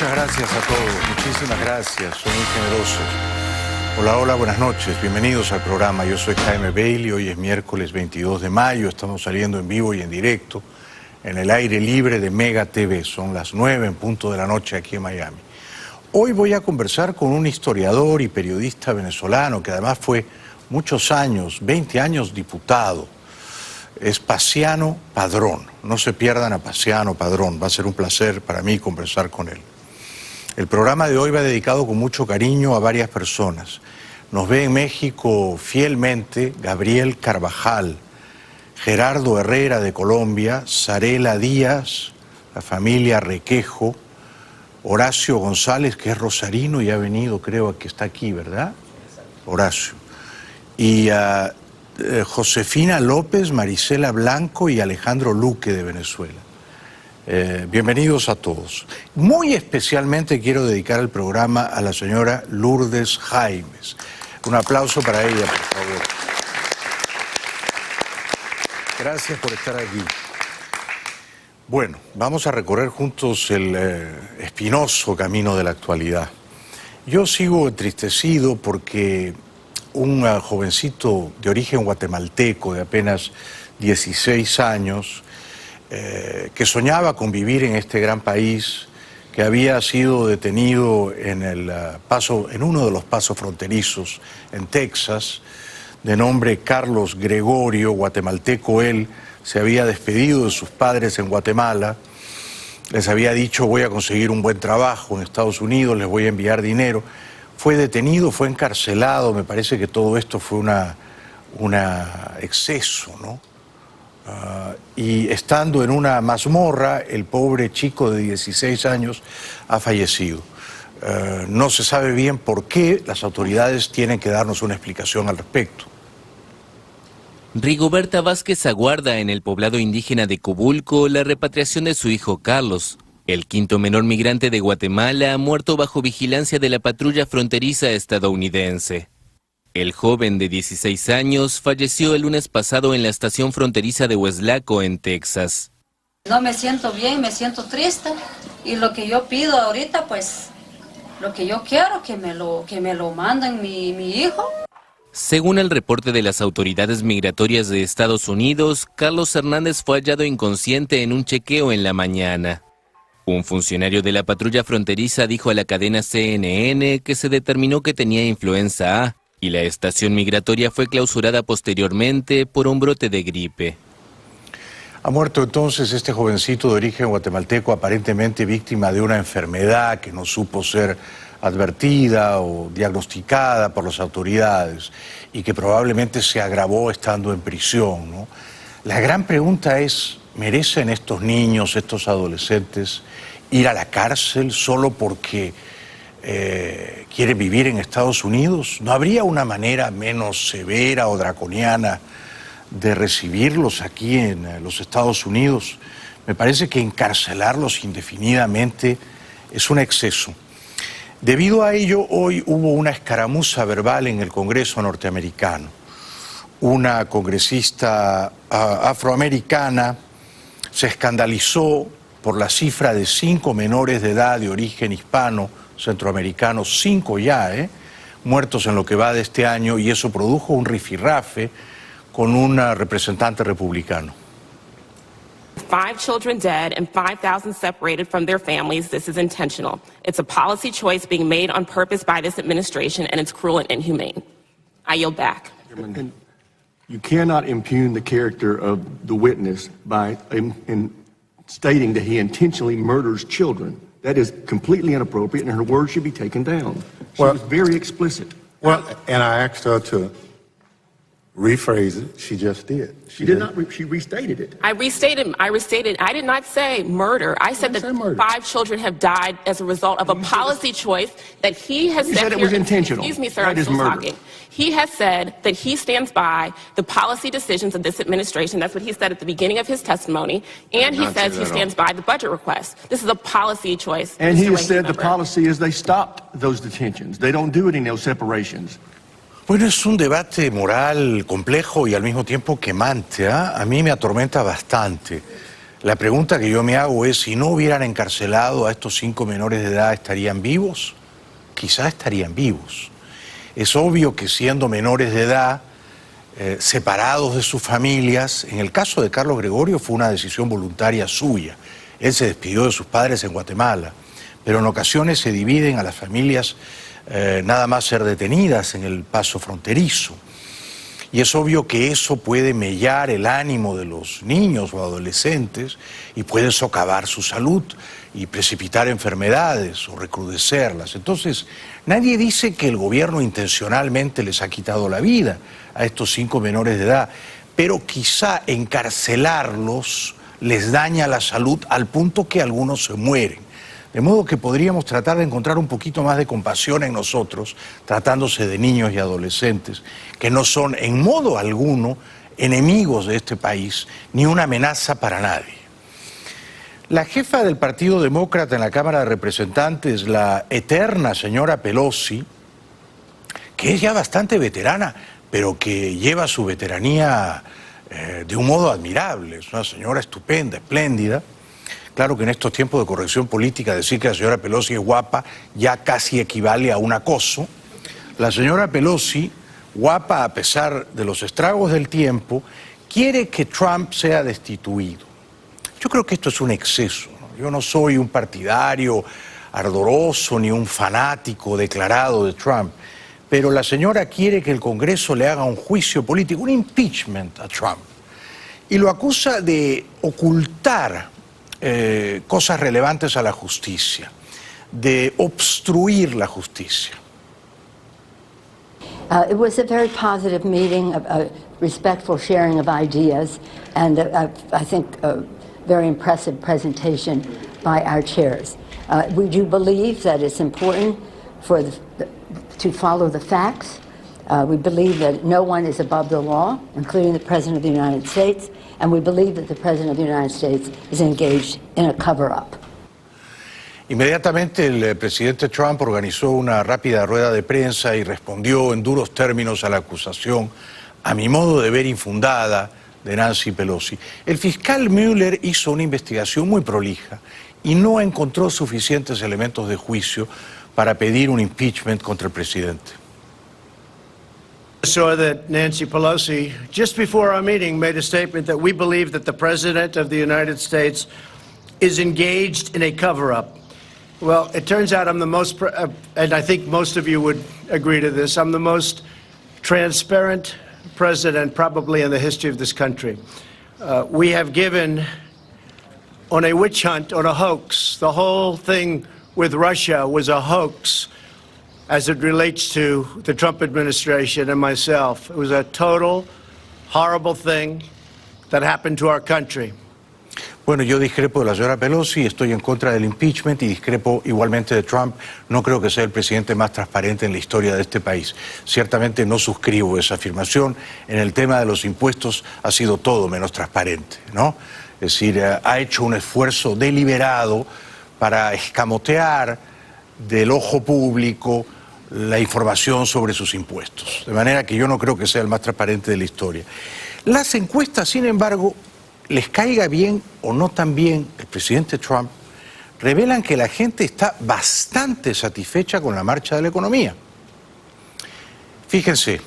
Muchas gracias a todos, muchísimas gracias, son muy generosos. Hola, hola, buenas noches, bienvenidos al programa. Yo soy Jaime Bailey, hoy es miércoles 22 de mayo, estamos saliendo en vivo y en directo en el aire libre de Mega TV. Son las 9 en punto de la noche aquí en Miami. Hoy voy a conversar con un historiador y periodista venezolano que además fue muchos años, 20 años diputado. Es Paciano Padrón. No se pierdan a Paciano Padrón, va a ser un placer para mí conversar con él. El programa de hoy va dedicado con mucho cariño a varias personas. Nos ve en México fielmente Gabriel Carvajal, Gerardo Herrera de Colombia, Zarela Díaz, la familia Requejo, Horacio González, que es rosarino y ha venido, creo que está aquí, ¿verdad? Horacio. Y Josefina López, Marisela Blanco y Alejandro Luque de Venezuela. Bienvenidos a todos. Muy especialmente quiero dedicar el programa a la señora Lourdes Jaimes. Un aplauso para ella, por favor. Gracias por estar aquí. Bueno, vamos a recorrer juntos el espinoso camino de la actualidad. Yo sigo entristecido porque un jovencito de origen guatemalteco de apenas 16 años, que soñaba con vivir en este gran país, que había sido detenido en uno de los pasos fronterizos en Texas, de nombre Carlos Gregorio, guatemalteco él, se había despedido de sus padres en Guatemala, les había dicho voy a conseguir un buen trabajo en Estados Unidos, les voy a enviar dinero. Fue detenido, fue encarcelado, me parece que todo esto fue un exceso, ¿no? Y estando en una mazmorra, el pobre chico de 16 años ha fallecido. No se sabe bien por qué, las autoridades tienen que darnos una explicación al respecto. Rigoberta Vázquez aguarda en el poblado indígena de Cobulco la repatriación de su hijo Carlos, el quinto menor migrante de Guatemala, muerto bajo vigilancia de la patrulla fronteriza estadounidense. El joven de 16 años falleció el lunes pasado en la estación fronteriza de Weslaco, en Texas. No me siento bien, me siento triste y lo que yo pido ahorita, pues, lo que yo quiero, que me lo manden mi hijo. Según el reporte de las autoridades migratorias de Estados Unidos, Carlos Hernández fue hallado inconsciente en un chequeo en la mañana. Un funcionario de la patrulla fronteriza dijo a la cadena CNN que se determinó que tenía influenza A y la estación migratoria fue clausurada posteriormente por un brote de gripe. Ha muerto entonces este jovencito de origen guatemalteco, aparentemente víctima de una enfermedad que no supo ser advertida o diagnosticada por las autoridades y que probablemente se agravó estando en prisión, ¿no? La gran pregunta es, ¿merecen estos niños, estos adolescentes, ir a la cárcel solo porque quieren vivir en Estados Unidos? ¿No habría una manera menos severa o draconiana de recibirlos aquí en los Estados Unidos? Me parece que encarcelarlos indefinidamente es un exceso. Debido a ello, hoy hubo una escaramuza verbal en el Congreso norteamericano. Una congresista afroamericana se escandalizó por la cifra de 5 menores de edad de origen hispano, centroamericano, 5 ya, muertos en lo que va de este año, y eso produjo un rifirrafe con un representante republicano. 5 children dead and 5,000 separated from their families. This is intentional. It's a policy choice being made on purpose by this administration, and it's cruel and inhumane. I yield back. And you cannot impugn the character of the witness by stating that he intentionally murders children. That is completely inappropriate, and her words should be taken down. She was very explicit. Well, and I asked her to rephrase it. She just did. She did not. She restated it. I restated. I did not say murder. I said that 5 children have died as a result of a policy choice that he has said. You said it was intentional. Excuse me, sir. That I'm is still murder. talking. He has said that he stands by the policy decisions of this administration. That's what he said at the beginning of his testimony. And he says he stands by the budget request. This is a policy choice. And he has said the policy is they stopped those detentions. They don't do it in those separations. Bueno, es un debate moral complejo y al mismo tiempo quemante, ¿eh? A mí me atormenta bastante. La pregunta que yo me hago es, si no hubieran encarcelado a estos 5 menores de edad, ¿estarían vivos? Quizá estarían vivos. Es obvio que siendo menores de edad, separados de sus familias, en el caso de Carlos Gregorio fue una decisión voluntaria suya. Él se despidió de sus padres en Guatemala, pero en ocasiones se dividen a las familias nada más ser detenidas en el paso fronterizo. Y es obvio que eso puede mellar el ánimo de los niños o adolescentes y puede socavar su salud y precipitar enfermedades o recrudecerlas. Entonces, nadie dice que el gobierno intencionalmente les ha quitado la vida a estos 5 menores de edad, pero quizá encarcelarlos les daña la salud al punto que algunos se mueren. De modo que podríamos tratar de encontrar un poquito más de compasión en nosotros, tratándose de niños y adolescentes, que no son en modo alguno enemigos de este país, ni una amenaza para nadie. La jefa del Partido Demócrata en la Cámara de Representantes, la eterna señora Pelosi, que es ya bastante veterana, pero que lleva su veteranía de un modo admirable, es una señora estupenda, espléndida. Claro que en estos tiempos de corrección política decir que la señora Pelosi es guapa ya casi equivale a un acoso. La señora Pelosi, guapa a pesar de los estragos del tiempo, quiere que Trump sea destituido. Yo creo que esto es un exceso, ¿no? Yo no soy un partidario ardoroso ni un fanático declarado de Trump, pero la señora quiere que el Congreso le haga un juicio político, un impeachment a Trump, y lo acusa de ocultar cosas relevantes a la justicia, de obstruir la justicia. It was a very positive meeting, a respectful sharing of ideas, and I think a very impressive presentation by our chairs. We do believe that it's important to follow the facts. We believe that no one is above the law, including the President of the United States, and we believe that the President of the United States is engaged in a cover-up. Inmediatamente el presidente Trump organizó una rápida rueda de prensa y respondió en duros términos a la acusación, a mi modo de ver infundada, de Nancy Pelosi. El fiscal Mueller hizo una investigación muy prolija y no encontró suficientes elementos de juicio para pedir un impeachment contra el presidente. I saw that Nancy Pelosi, just before our meeting, made a statement that we believe that the President of the United States is engaged in a cover-up. Well, it turns out I'm the most, and I think most of you would agree to this, I'm the most transparent president probably in the history of this country. We have given on a witch hunt, on a hoax. The whole thing with Russia was a hoax as it relates to the Trump administration and myself. It was a total, horrible thing that happened to our country. Bueno, yo discrepo de la señora Pelosi, estoy en contra del impeachment y discrepo igualmente de Trump. No creo que sea el presidente más transparente en la historia de este país. Ciertamente no suscribo esa afirmación. En el tema de los impuestos ha sido todo menos transparente, ¿no? Es decir, ha hecho un esfuerzo deliberado para escamotear del ojo público la información sobre sus impuestos. De manera que yo no creo que sea el más transparente de la historia. Las encuestas, sin embargo, les caiga bien o no tan bien el presidente Trump, revelan que la gente está bastante satisfecha con la marcha de la economía. Fíjense,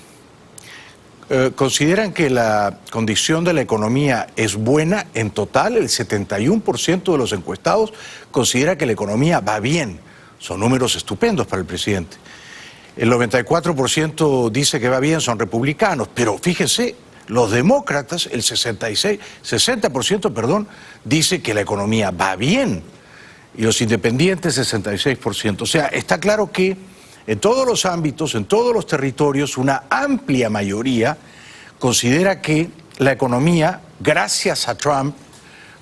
consideran que la condición de la economía es buena en total. El 71% de los encuestados considera que la economía va bien. Son números estupendos para el presidente. El 94% dice que va bien, son republicanos, pero fíjense, los demócratas, el 60%, dice que la economía va bien, y los independientes 66%. O sea, está claro que en todos los ámbitos, en todos los territorios, una amplia mayoría considera que la economía, gracias a Trump,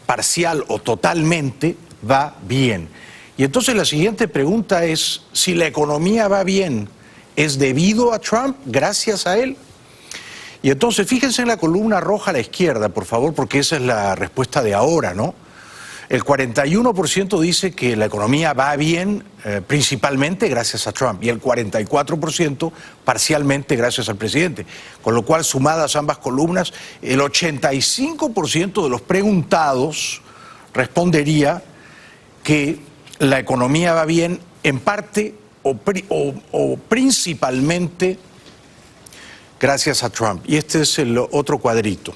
parcial o totalmente, va bien. Y entonces la siguiente pregunta es, si la economía va bien, ¿es debido a Trump, gracias a él? Y entonces fíjense en la columna roja a la izquierda, por favor, porque esa es la respuesta de ahora, ¿no? El 41% dice que la economía va bien principalmente gracias a Trump y el 44% parcialmente gracias al presidente. Con lo cual, sumadas ambas columnas, el 85% de los preguntados respondería que la economía va bien en parte o principalmente gracias a Trump. Y este es el otro cuadrito.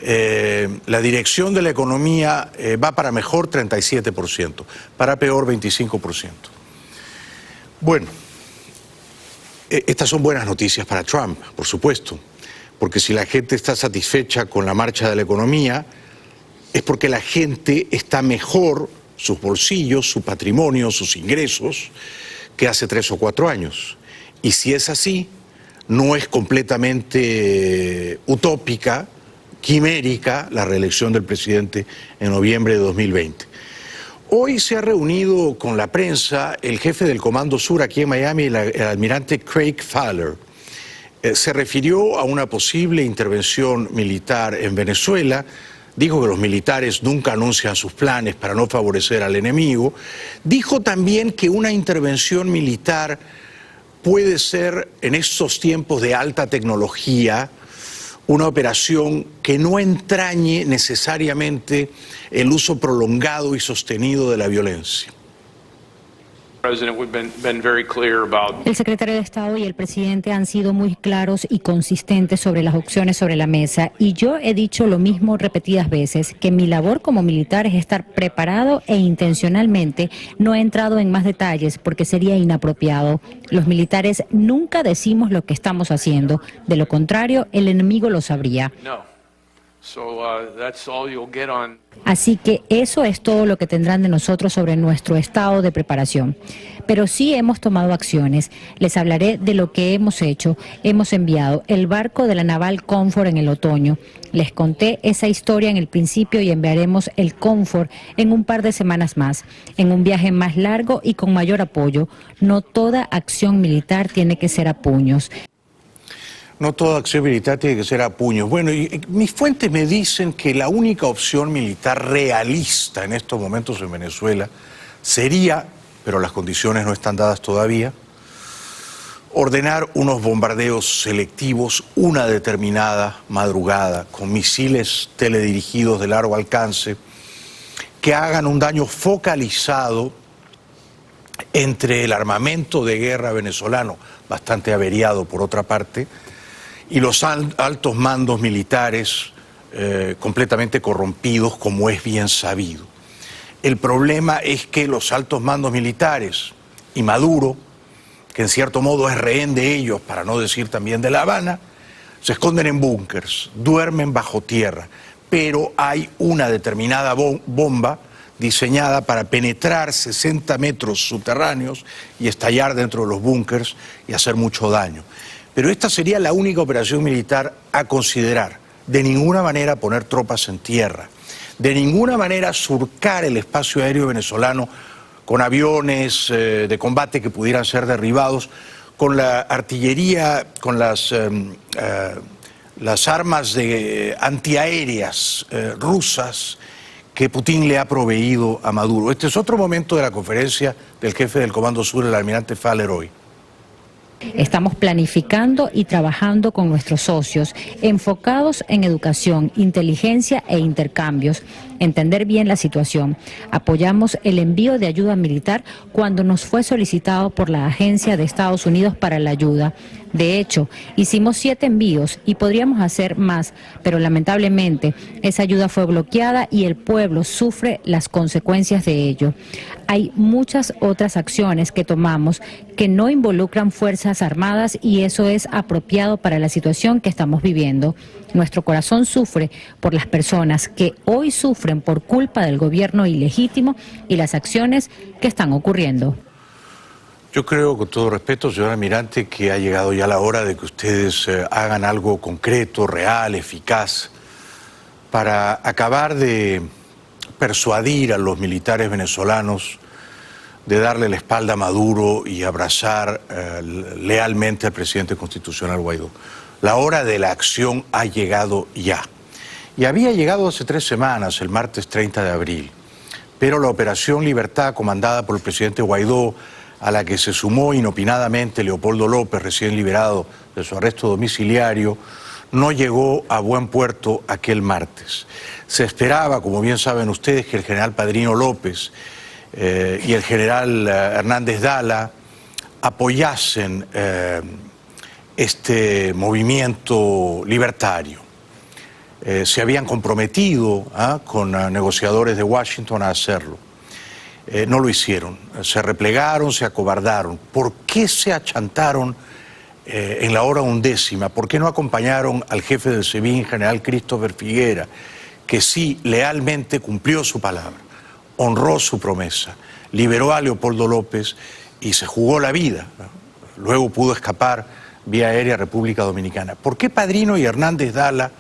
La dirección de la economía va para mejor 37%, para peor 25%. Bueno, estas son buenas noticias para Trump, por supuesto, porque si la gente está satisfecha con la marcha de la economía, es porque la gente está mejor, sus bolsillos, su patrimonio, sus ingresos, que hace 3 o 4 años. Y si es así, no es completamente utópica, quimérica, la reelección del presidente en noviembre de 2020. Hoy se ha reunido con la prensa el jefe del Comando Sur aquí en Miami, el almirante Craig Fowler. Se refirió a una posible intervención militar en Venezuela. Dijo que los militares nunca anuncian sus planes para no favorecer al enemigo. Dijo también que una intervención militar puede ser, en estos tiempos de alta tecnología, una operación que no entrañe necesariamente el uso prolongado y sostenido de la violencia. El secretario de Estado y el presidente han sido muy claros y consistentes sobre las opciones sobre la mesa, y yo he dicho lo mismo repetidas veces, que mi labor como militar es estar preparado e intencionalmente no he entrado en más detalles porque sería inapropiado. Los militares nunca decimos lo que estamos haciendo, de lo contrario el enemigo lo sabría. Así que eso es todo lo que tendrán de nosotros sobre nuestro estado de preparación. Pero sí hemos tomado acciones. Les hablaré de lo que hemos hecho. Hemos enviado el barco de la Naval Comfort en el otoño. Les conté esa historia en el principio y enviaremos el Comfort en un par de semanas más, en un viaje más largo y con mayor apoyo. No toda acción militar tiene que ser a puños. No toda acción militar tiene que ser a puños. Bueno, y mis fuentes me dicen que la única opción militar realista en estos momentos en Venezuela sería, pero las condiciones no están dadas todavía, ordenar unos bombardeos selectivos una determinada madrugada con misiles teledirigidos de largo alcance que hagan un daño focalizado entre el armamento de guerra venezolano, bastante averiado por otra parte, y los altos mandos militares completamente corrompidos, como es bien sabido. El problema es que los altos mandos militares y Maduro, que en cierto modo es rehén de ellos, para no decir también de La Habana, se esconden en búnkers, duermen bajo tierra, pero hay una determinada bomba diseñada para penetrar 60 metros subterráneos y estallar dentro de los búnkers y hacer mucho daño. Pero esta sería la única operación militar a considerar. De ninguna manera poner tropas en tierra, de ninguna manera surcar el espacio aéreo venezolano con aviones de combate que pudieran ser derribados, con la artillería, con las armas antiaéreas rusas que Putin le ha proveído a Maduro. Este es otro momento de la conferencia del jefe del Comando Sur, el almirante Fowler, hoy. Estamos planificando y trabajando con nuestros socios, enfocados en educación, inteligencia e intercambios, entender bien la situación. Apoyamos el envío de ayuda militar cuando nos fue solicitado por la Agencia de Estados Unidos para la Ayuda. De hecho, hicimos 7 envíos y podríamos hacer más, pero lamentablemente esa ayuda fue bloqueada y el pueblo sufre las consecuencias de ello. Hay muchas otras acciones que tomamos que no involucran fuerzas armadas y eso es apropiado para la situación que estamos viviendo. Nuestro corazón sufre por las personas que hoy sufren por culpa del gobierno ilegítimo y las acciones que están ocurriendo. Yo creo, con todo respeto, señor almirante, que ha llegado ya la hora de que ustedes hagan algo concreto, real, eficaz, para acabar de persuadir a los militares venezolanos de darle la espalda a Maduro y abrazar lealmente al presidente constitucional Guaidó. La hora de la acción ha llegado ya. Y había llegado hace 3 semanas, el martes 30 de abril. Pero la Operación Libertad, comandada por el presidente Guaidó, a la que se sumó inopinadamente Leopoldo López, recién liberado de su arresto domiciliario, no llegó a buen puerto aquel martes. Se esperaba, como bien saben ustedes, que el general Padrino López y el general Hernández Dala apoyasen este movimiento libertario. Se habían comprometido con negociadores de Washington a hacerlo. No lo hicieron, se replegaron, se acobardaron. ¿Por qué se achantaron en la hora 11ª? ¿Por qué no acompañaron al jefe del SEBIN, general Christopher Figuera, que sí lealmente cumplió su palabra, honró su promesa, liberó a Leopoldo López y se jugó la vida? Luego pudo escapar vía aérea a República Dominicana. ¿Por qué Padrino y Hernández Dala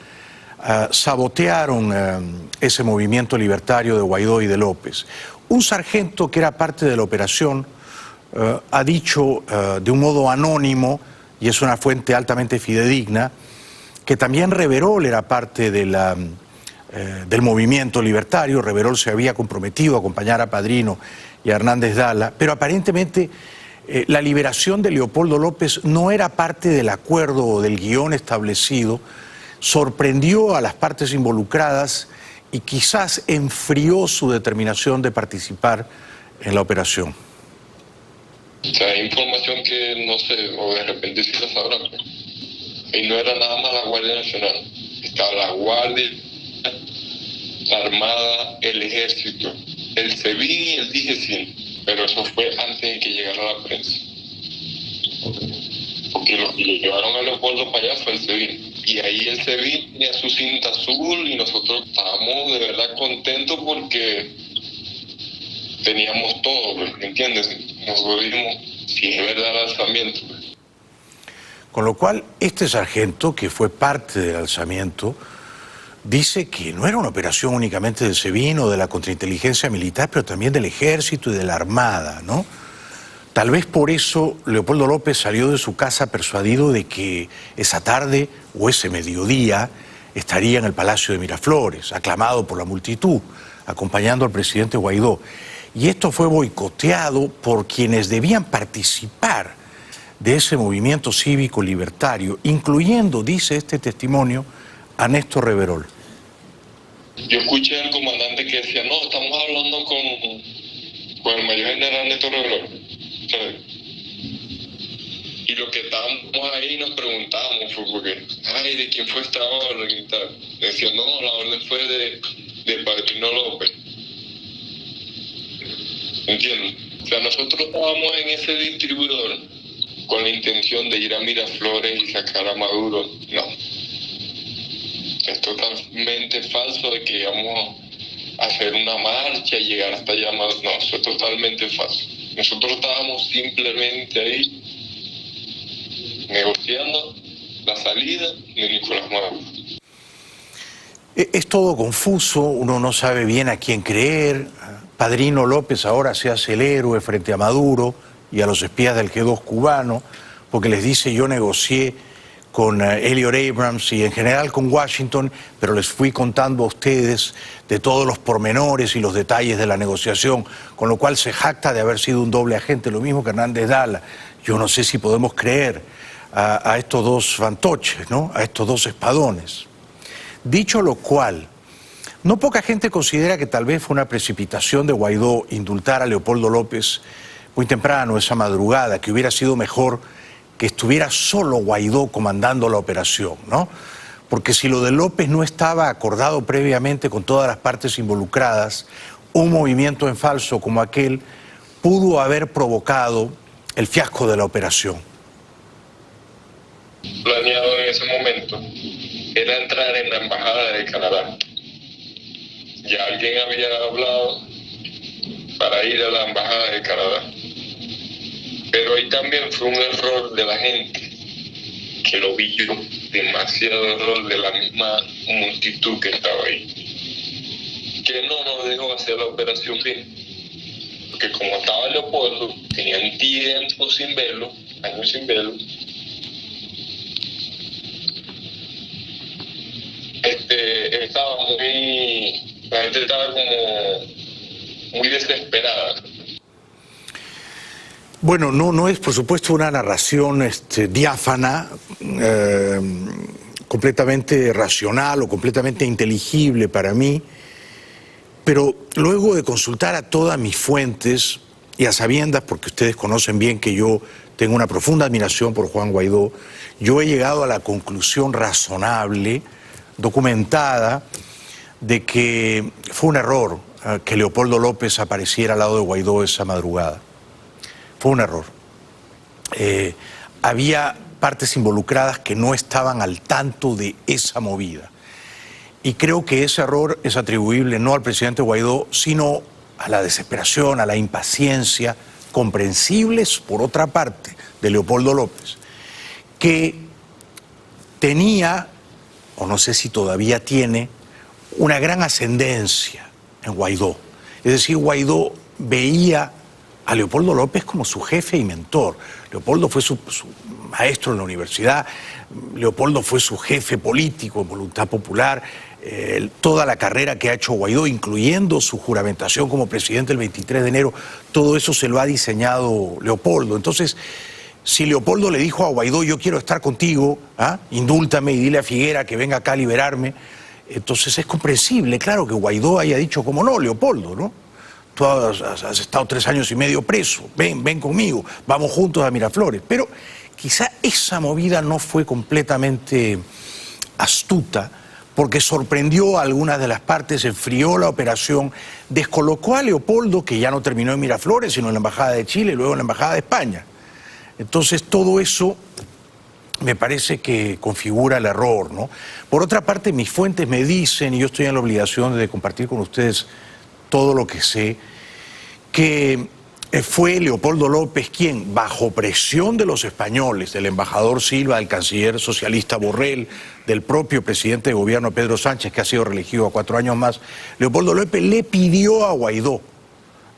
sabotearon ese movimiento libertario de Guaidó y de López? Un sargento que era parte de la operación ha dicho de un modo anónimo, y es una fuente altamente fidedigna, que también Reverol era parte de del movimiento libertario. Reverol se había comprometido a acompañar a Padrino y a Hernández Dala, pero aparentemente la liberación de Leopoldo López no era parte del acuerdo o del guión establecido, sorprendió a las partes involucradas y quizás enfrió su determinación de participar en la operación. O sea, hay información que no sé, o de repente sí la sabrán. Y no era nada más la Guardia Nacional. Estaba la Guardia, la Armada, el Ejército, el SEBIN y el DGCIN. Pero eso fue antes de que llegara la prensa. Porque los que llevaron a Leopoldo para allá fue el SEBIN. Y ahí el SEBIN tenía su cinta azul y nosotros estábamos de verdad contentos porque teníamos todo, ¿me entiendes? Nosotros dijimos, si es verdad el alzamiento. Con lo cual, este sargento, que fue parte del alzamiento, dice que no era una operación únicamente del SEBIN o de la contrainteligencia militar, pero también del Ejército y de la Armada, ¿no? Tal vez por eso Leopoldo López salió de su casa persuadido de que esa tarde o ese mediodía estaría en el Palacio de Miraflores, aclamado por la multitud, acompañando al presidente Guaidó. Y esto fue boicoteado por quienes debían participar de ese movimiento cívico libertario, incluyendo, dice este testimonio, a Néstor Reverol. Yo escuché al comandante que decía, no, estamos hablando con el mayor general Néstor Reverol. ¿Sabes? Y lo que estábamos ahí nos preguntábamos fue porque, ay, ¿de quién fue esta orden y tal? Decían, no, la orden fue de Padrino López. ¿Entiendes? O sea, nosotros estábamos en ese distribuidor con la intención de ir a Miraflores y sacar a Maduro. No. Es totalmente falso de que íbamos a hacer una marcha y llegar hasta allá. No, eso es totalmente falso. Nosotros estábamos simplemente ahí negociando la salida de Nicolás Maduro. Es todo confuso, uno no sabe bien a quién creer. Padrino López ahora se hace el héroe frente a Maduro y a los espías del G2 cubano, porque les dice, yo negocié con Elliot Abrams y en general con Washington, pero les fui contando a ustedes de todos los pormenores y los detalles de la negociación, con lo cual se jacta de haber sido un doble agente, lo mismo que Hernández Dala. Yo no sé si podemos creer a estos dos fantoches, ¿no? A estos dos espadones. Dicho lo cual, no poca gente considera que tal vez fue una precipitación de Guaidó indultar a Leopoldo López muy temprano, esa madrugada, que hubiera sido mejor que estuviera solo Guaidó comandando la operación, ¿no? Porque si lo de López no estaba acordado previamente con todas las partes involucradas, un movimiento en falso como aquel pudo haber provocado el fiasco de la operación. Planeado en ese momento era entrar en la embajada de Canadá. Ya alguien había hablado para ir a la embajada de Canadá. Pero ahí también fue un error de la gente, que lo vi yo, demasiado error de la misma multitud que estaba ahí, que no nos dejó hacer la operación bien. Porque como estaba Leopoldo, tenían tiempo sin verlo, años sin verlo, la gente estaba como muy desesperada. Bueno, no es por supuesto una narración diáfana, completamente racional o completamente inteligible para mí, pero luego de consultar a todas mis fuentes y a sabiendas, porque ustedes conocen bien que yo tengo una profunda admiración por Juan Guaidó, yo he llegado a la conclusión razonable, documentada, de que fue un error que Leopoldo López apareciera al lado de Guaidó esa madrugada. Fue un error. Había partes involucradas que no estaban al tanto de esa movida. Y creo que ese error es atribuible no al presidente Guaidó, sino a la desesperación, a la impaciencia, comprensibles por otra parte, de Leopoldo López, que tenía, o no sé si todavía tiene, una gran ascendencia en Guaidó. Es decir, Guaidó veía a Leopoldo López como su jefe y mentor. Leopoldo fue su maestro en la universidad, Leopoldo fue su jefe político en Voluntad Popular, toda la carrera que ha hecho Guaidó, incluyendo su juramentación como presidente el 23 de enero, todo eso se lo ha diseñado Leopoldo. Entonces, si Leopoldo le dijo a Guaidó, yo quiero estar contigo, indúltame y dile a Figuera que venga acá a liberarme, entonces es comprensible, claro, que Guaidó haya dicho, como no, Leopoldo, ¿no? Tú has estado 3 años y medio preso, ven conmigo, vamos juntos a Miraflores. Pero quizá esa movida no fue completamente astuta, porque sorprendió a algunas de las partes, enfrió la operación, descolocó a Leopoldo, que ya no terminó en Miraflores, sino en la Embajada de Chile y luego en la Embajada de España. Entonces todo eso me parece que configura el error, ¿no? Por otra parte, mis fuentes me dicen, y yo estoy en la obligación de compartir con ustedes todo lo que sé, que fue Leopoldo López quien, bajo presión de los españoles, del embajador Silva, del canciller socialista Borrell, del propio presidente de gobierno Pedro Sánchez, que ha sido reelegido a 4 años más, Leopoldo López le pidió a Guaidó,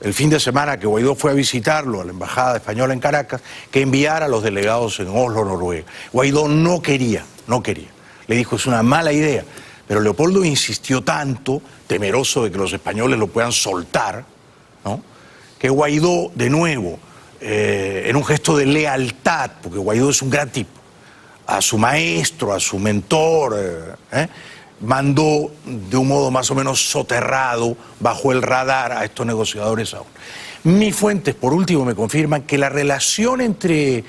el fin de semana que Guaidó fue a visitarlo a la embajada española en Caracas, que enviara a los delegados en Oslo, Noruega. Guaidó no quería. Le dijo, es una mala idea. Pero Leopoldo insistió tanto, temeroso de que los españoles lo puedan soltar, ¿no?, que Guaidó, de nuevo, en un gesto de lealtad, porque Guaidó es un gran tipo, a su maestro, a su mentor, mandó de un modo más o menos soterrado, bajo el radar, a estos negociadores aún. Mis fuentes, por último, me confirman que la relación entre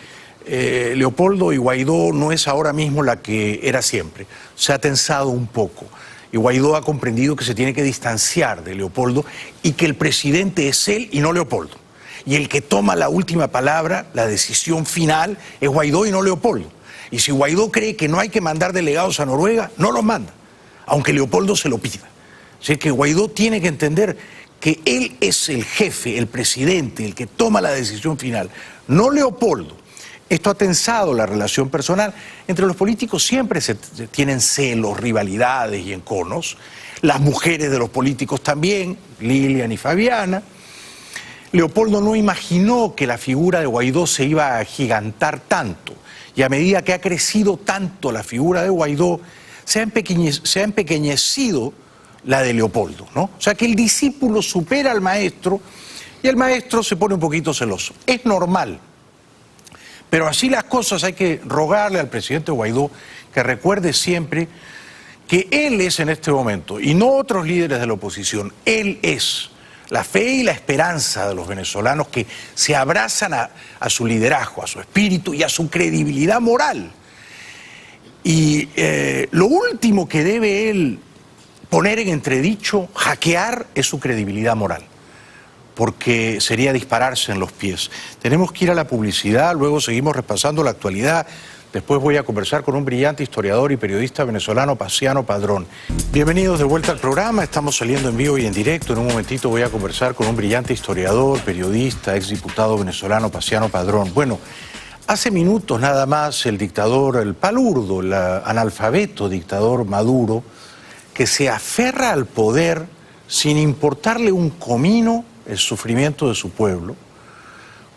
Leopoldo y Guaidó no es ahora mismo la que era siempre. Se ha tensado un poco. Y Guaidó ha comprendido que se tiene que distanciar de Leopoldo y que el presidente es él y no Leopoldo. Y el que toma la última palabra, la decisión final, es Guaidó y no Leopoldo. Y si Guaidó cree que no hay que mandar delegados a Noruega, no los manda, aunque Leopoldo se lo pida. Así que Guaidó tiene que entender que él es el jefe, el presidente, el que toma la decisión final, no Leopoldo. Esto ha tensado la relación personal. Entre los políticos siempre se tienen celos, rivalidades y enconos. Las mujeres de los políticos también, Lilian y Fabiana. Leopoldo no imaginó que la figura de Guaidó se iba a agigantar tanto. Y a medida que ha crecido tanto la figura de Guaidó, se ha empequeñecido la de Leopoldo, ¿no? O sea que el discípulo supera al maestro y el maestro se pone un poquito celoso. Es normal. Pero así las cosas, hay que rogarle al presidente Guaidó que recuerde siempre que él es en este momento, y no otros líderes de la oposición, él es la fe y la esperanza de los venezolanos que se abrazan a su liderazgo, a su espíritu y a su credibilidad moral. Y lo último que debe él poner en entredicho, hackear, es su credibilidad moral, porque sería dispararse en los pies. Tenemos que ir a la publicidad, luego seguimos repasando la actualidad. Después voy a conversar con un brillante historiador y periodista venezolano, Paciano Padrón. Bienvenidos de vuelta al programa, estamos saliendo en vivo y en directo. En un momentito voy a conversar con un brillante historiador, periodista, exdiputado venezolano, Paciano Padrón. Bueno, hace minutos nada más el dictador, el palurdo, el analfabeto dictador Maduro, que se aferra al poder sin importarle un comino el sufrimiento de su pueblo,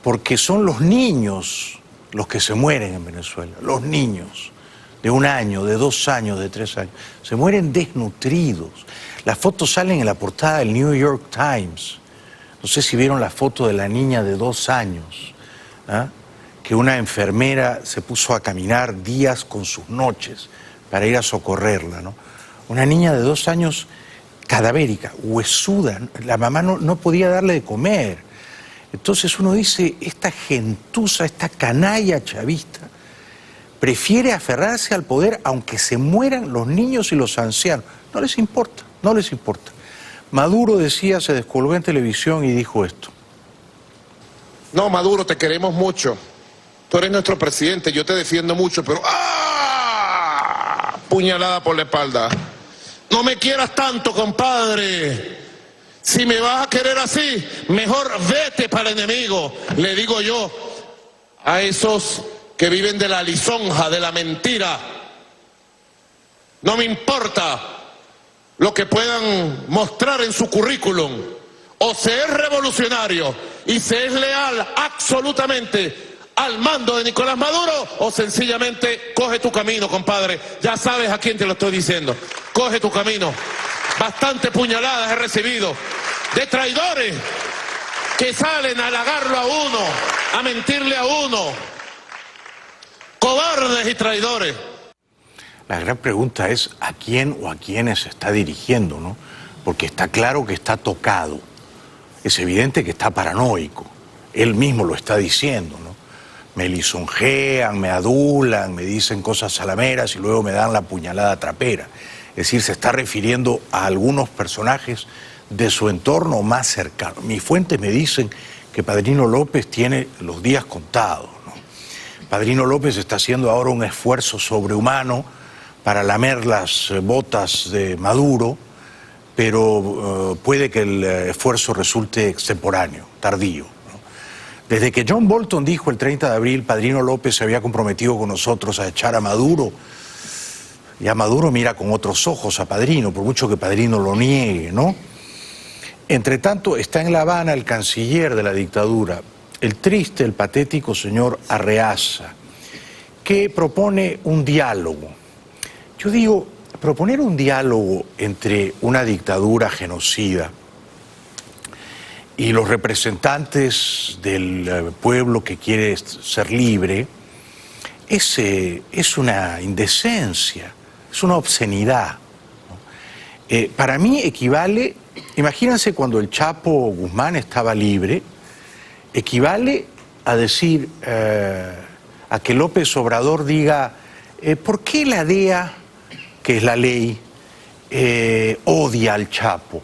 porque son los niños los que se mueren en Venezuela, los niños de 1 año, de 2 años, de 3 años, se mueren desnutridos. Las fotos salen en la portada del New York Times. No sé si vieron la foto de la niña de 2 años, que una enfermera se puso a caminar días con sus noches para ir a socorrerla, ¿no? Una niña de 2 años cadavérica, huesuda, la mamá no podía darle de comer. Entonces uno dice, esta gentuza, esta canalla chavista, prefiere aferrarse al poder aunque se mueran los niños y los ancianos. No les importa, no les importa. Maduro decía, se descolgó en televisión y dijo esto. No, Maduro, te queremos mucho. Tú eres nuestro presidente, yo te defiendo mucho, pero ¡ah! Puñalada por la espalda. No me quieras tanto, compadre. Si me vas a querer así, mejor vete para el enemigo. Le digo yo a esos que viven de la lisonja, de la mentira. No me importa lo que puedan mostrar en su currículum. O se es revolucionario y se es leal absolutamente al mando de Nicolás Maduro, o sencillamente coge tu camino, compadre. Ya sabes a quién te lo estoy diciendo. Coge tu camino. Bastante puñaladas he recibido de traidores que salen a halagarlo a uno, a mentirle a uno. Cobardes y traidores. La gran pregunta es a quién o a quiénes se está dirigiendo, ¿no? Porque está claro que está tocado. Es evidente que está paranoico. Él mismo lo está diciendo, ¿no? Me lisonjean, me adulan, me dicen cosas salameras y luego me dan la puñalada trapera. Es decir, se está refiriendo a algunos personajes de su entorno más cercano. Mis fuentes me dicen que Padrino López tiene los días contados, ¿no? Padrino López está haciendo ahora un esfuerzo sobrehumano para lamer las botas de Maduro, pero puede que el esfuerzo resulte extemporáneo, tardío, ¿no? Desde que John Bolton dijo el 30 de abril, Padrino López se había comprometido con nosotros a echar a Maduro, ya Maduro mira con otros ojos a Padrino, por mucho que Padrino lo niegue, ¿no? Entre tanto, está en La Habana el canciller de la dictadura, el triste, el patético señor Arreaza, que propone un diálogo. Yo digo, proponer un diálogo entre una dictadura genocida y los representantes del pueblo que quiere ser libre es una indecencia, es una obscenidad, ¿no? Para mí equivale, imagínense cuando el Chapo Guzmán estaba libre, equivale a decir, a que López Obrador diga, ¿por qué la DEA, que es la ley, odia al Chapo?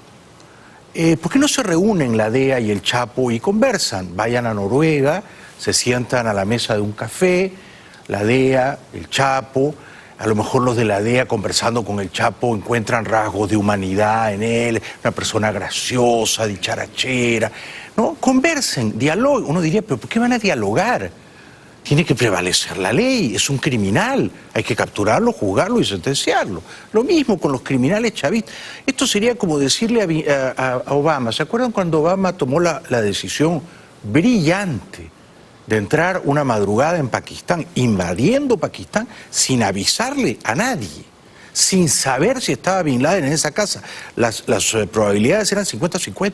¿Por qué no se reúnen la DEA y el Chapo y conversan? Vayan a Noruega, se sientan a la mesa de un café, la DEA, el Chapo, a lo mejor los de la DEA conversando con el Chapo encuentran rasgos de humanidad en él, una persona graciosa, dicharachera, ¿no? Conversen, dialoguen. Uno diría, ¿pero por qué van a dialogar? Tiene que prevalecer la ley, es un criminal, hay que capturarlo, juzgarlo y sentenciarlo. Lo mismo con los criminales chavistas. Esto sería como decirle a Obama, ¿se acuerdan cuando Obama tomó la decisión brillante de entrar una madrugada en Pakistán, invadiendo Pakistán sin avisarle a nadie, sin saber si estaba Bin Laden en esa casa? Las probabilidades eran 50-50.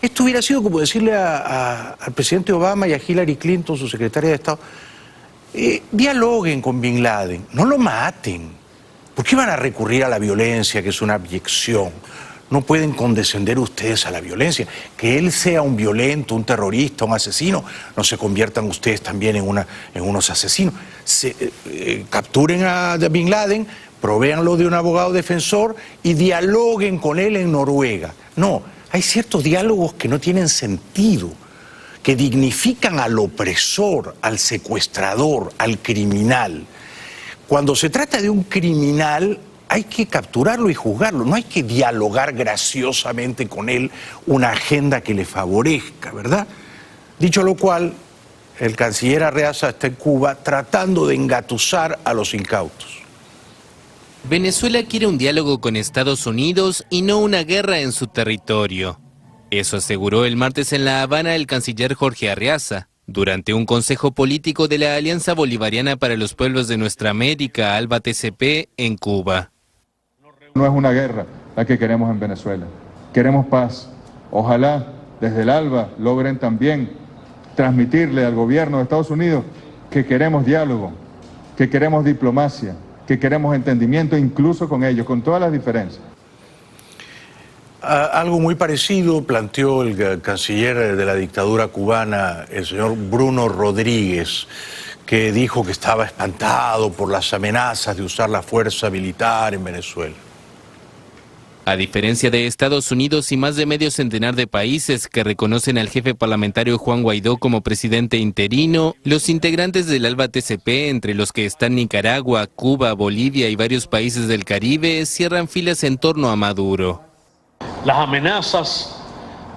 Esto hubiera sido como decirle al presidente Obama y a Hillary Clinton, su secretaria de Estado, dialoguen con Bin Laden, no lo maten. ¿Por qué van a recurrir a la violencia, que es una abyección? No pueden condescender ustedes a la violencia. Que él sea un violento, un terrorista, un asesino, no se conviertan ustedes también en unos asesinos. Capturen a Bin Laden, provéanlo de un abogado defensor y dialoguen con él en Noruega. No, hay ciertos diálogos que no tienen sentido, que dignifican al opresor, al secuestrador, al criminal. Cuando se trata de un criminal, hay que capturarlo y juzgarlo, no hay que dialogar graciosamente con él una agenda que le favorezca, ¿verdad? Dicho lo cual, el canciller Arreaza está en Cuba tratando de engatusar a los incautos. Venezuela quiere un diálogo con Estados Unidos y no una guerra en su territorio. Eso aseguró el martes en La Habana el canciller Jorge Arreaza, durante un consejo político de la Alianza Bolivariana para los Pueblos de Nuestra América, ALBA-TCP, en Cuba. No es una guerra la que queremos en Venezuela. Queremos paz. Ojalá desde el ALBA logren también transmitirle al gobierno de Estados Unidos que queremos diálogo, que queremos diplomacia, que queremos entendimiento incluso con ellos, con todas las diferencias. Algo muy parecido planteó el canciller de la dictadura cubana, el señor Bruno Rodríguez, que dijo que estaba espantado por las amenazas de usar la fuerza militar en Venezuela. A diferencia de Estados Unidos y más de medio centenar de países que reconocen al jefe parlamentario Juan Guaidó como presidente interino, los integrantes del ALBA TCP, entre los que están Nicaragua, Cuba, Bolivia y varios países del Caribe, cierran filas en torno a Maduro. Las amenazas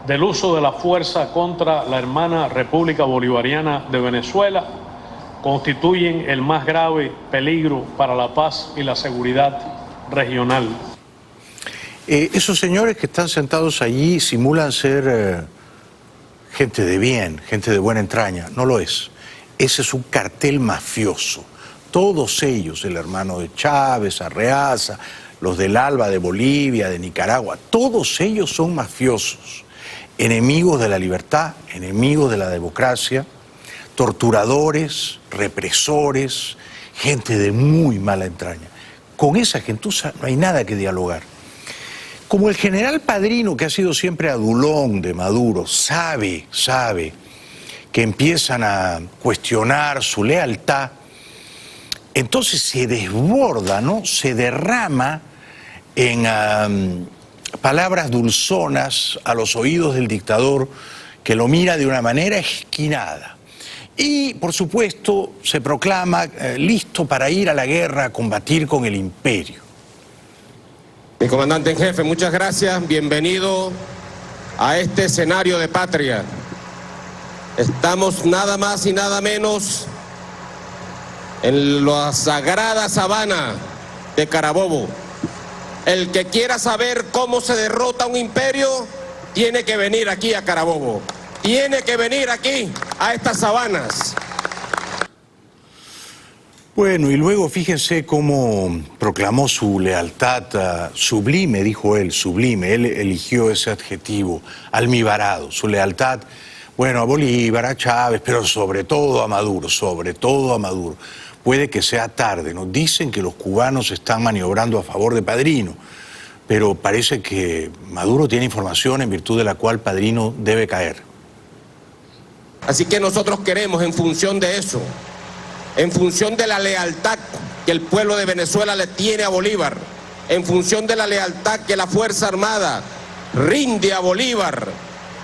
del uso de la fuerza contra la hermana República Bolivariana de Venezuela constituyen el más grave peligro para la paz y la seguridad regional. Esos señores que están sentados allí simulan ser gente de bien, gente de buena entraña. No lo es. Ese es un cartel mafioso. Todos ellos, el hermano de Chávez, Arreaza, los del ALBA de Bolivia, de Nicaragua, todos ellos son mafiosos, enemigos de la libertad, enemigos de la democracia, torturadores, represores, gente de muy mala entraña. Con esa gentuza no hay nada que dialogar. Como el general Padrino, que ha sido siempre adulón de Maduro, sabe que empiezan a cuestionar su lealtad, entonces se desborda, ¿no? Se derrama en palabras dulzonas a los oídos del dictador, que lo mira de una manera esquinada. Y, por supuesto, se proclama listo para ir a la guerra a combatir con el imperio. Mi comandante en jefe, muchas gracias. Bienvenido a este escenario de patria. Estamos nada más y nada menos en la sagrada sabana de Carabobo. El que quiera saber cómo se derrota un imperio, tiene que venir aquí a Carabobo. Tiene que venir aquí, a estas sabanas. Bueno, y luego fíjense cómo proclamó su lealtad sublime, dijo él, sublime. Él eligió ese adjetivo, almibarado, su lealtad, bueno, a Bolívar, a Chávez, pero sobre todo a Maduro, sobre todo a Maduro. Puede que sea tarde, nos dicen que los cubanos están maniobrando a favor de Padrino, pero parece que Maduro tiene información en virtud de la cual Padrino debe caer. Así que nosotros queremos, en función de eso, en función de la lealtad que el pueblo de Venezuela le tiene a Bolívar, en función de la lealtad que la Fuerza Armada rinde a Bolívar,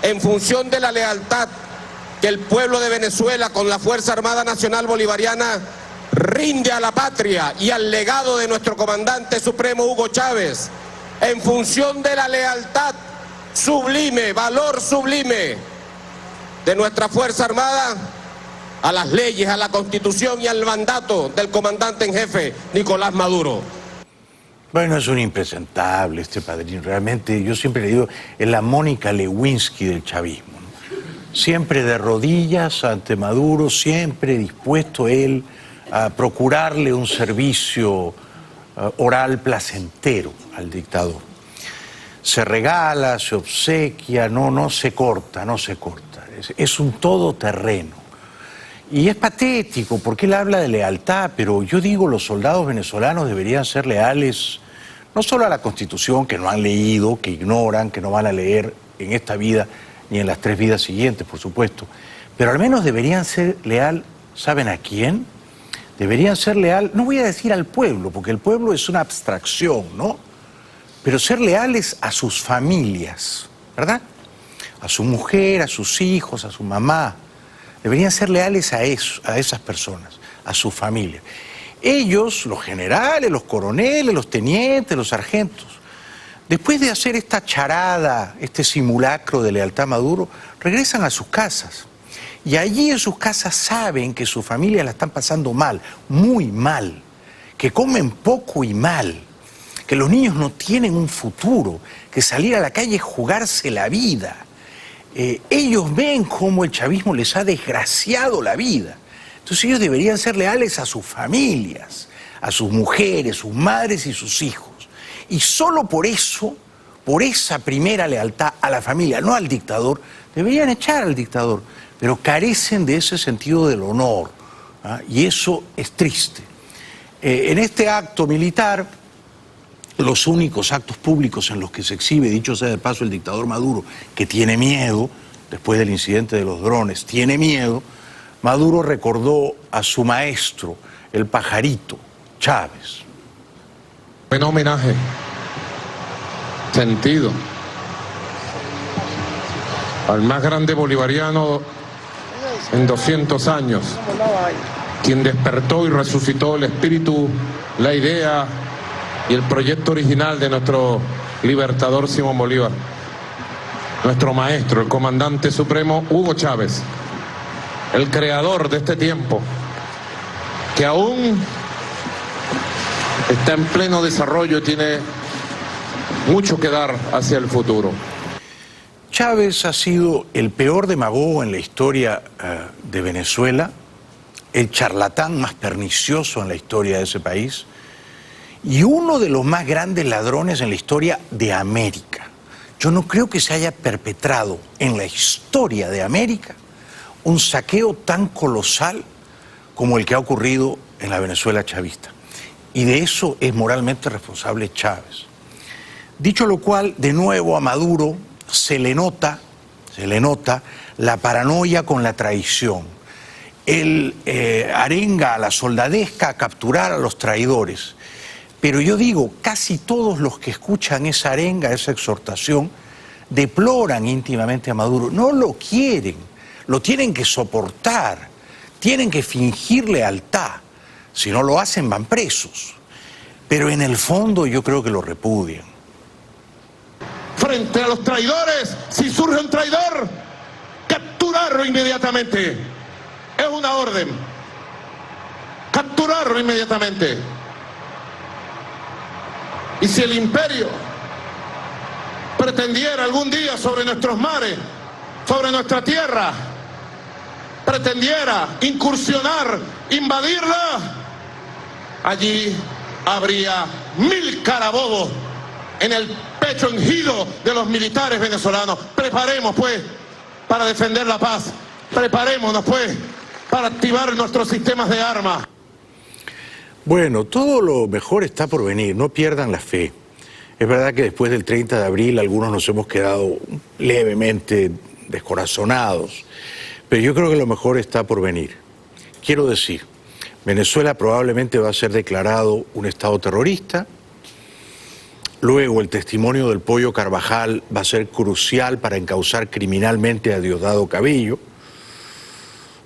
en función de la lealtad que el pueblo de Venezuela con la Fuerza Armada Nacional Bolivariana rinde a la patria y al legado de nuestro comandante supremo Hugo Chávez, en función de la lealtad sublime, valor sublime de nuestra Fuerza Armada a las leyes, a la Constitución y al mandato del comandante en jefe, Nicolás Maduro. Bueno, es un impresentable este Padrino. Realmente, yo siempre le digo, es la Mónica Lewinsky del chavismo, ¿no? Siempre de rodillas ante Maduro, siempre dispuesto él a procurarle un servicio oral placentero al dictador. Se regala, se obsequia, no se corta, no se corta. Es un todoterreno. Y es patético porque él habla de lealtad, pero yo digo, los soldados venezolanos deberían ser leales no solo a la Constitución, que no han leído, que ignoran, que no van a leer en esta vida ni en las 3 vidas siguientes, por supuesto, pero al menos deberían ser leal, ¿saben a quién? Deberían ser leal, no voy a decir al pueblo, porque el pueblo es una abstracción, ¿no? Pero ser leales a sus familias, ¿verdad? A su mujer, a sus hijos, a su mamá. Deberían ser leales a esas personas, a su familia. Ellos, los generales, los coroneles, los tenientes, los sargentos, después de hacer esta charada, este simulacro de lealtad a Maduro, regresan a sus casas. Y allí en sus casas saben que sus familias la están pasando mal, muy mal, que comen poco y mal, que los niños no tienen un futuro, que salir a la calle es jugarse la vida. Ellos ven cómo el chavismo les ha desgraciado la vida. Entonces ellos deberían ser leales a sus familias, a sus mujeres, sus madres y sus hijos. Y solo por eso, por esa primera lealtad a la familia, no al dictador, deberían echar al dictador, pero carecen de ese sentido del honor, ¿ah? Y eso es triste. En este acto militar, los únicos actos públicos en los que se exhibe, dicho sea de paso, el dictador Maduro, que tiene miedo, después del incidente de los drones, tiene miedo, Maduro recordó a su maestro, el pajarito, Chávez. Buen homenaje, sentido, al más grande bolivariano en 200 años, quien despertó y resucitó el espíritu, la idea y el proyecto original de nuestro libertador Simón Bolívar, nuestro maestro, el comandante supremo Hugo Chávez, el creador de este tiempo, que aún está en pleno desarrollo y tiene mucho que dar hacia el futuro. Chávez ha sido el peor demagogo en la historia de Venezuela, el charlatán más pernicioso en la historia de ese país y uno de los más grandes ladrones en la historia de América. Yo no creo que se haya perpetrado en la historia de América un saqueo tan colosal como el que ha ocurrido en la Venezuela chavista. Y de eso es moralmente responsable Chávez. Dicho lo cual, de nuevo a Maduro se le nota la paranoia con la traición. Él arenga a la soldadesca a capturar a los traidores. Pero yo digo, casi todos los que escuchan esa arenga, esa exhortación, deploran íntimamente a Maduro. No lo quieren, lo tienen que soportar, tienen que fingir lealtad. Si no lo hacen, van presos. Pero en el fondo yo creo que lo repudian. Frente a los traidores, si surge un traidor, capturarlo inmediatamente. Es una orden. Capturarlo inmediatamente. Y si el imperio pretendiera algún día sobre nuestros mares, sobre nuestra tierra, pretendiera incursionar, invadirla, allí habría 1000 carabobos en el pecho hengido de los militares venezolanos. Preparemos pues para defender la paz, preparémonos pues para activar nuestros sistemas de armas. Bueno, todo lo mejor está por venir, no pierdan la fe. Es verdad que después del 30 de abril algunos nos hemos quedado levemente descorazonados, pero yo creo que lo mejor está por venir. Quiero decir, Venezuela probablemente va a ser declarado un estado terrorista. Luego el testimonio del Pollo Carvajal va a ser crucial para encauzar criminalmente a Diosdado Cabello.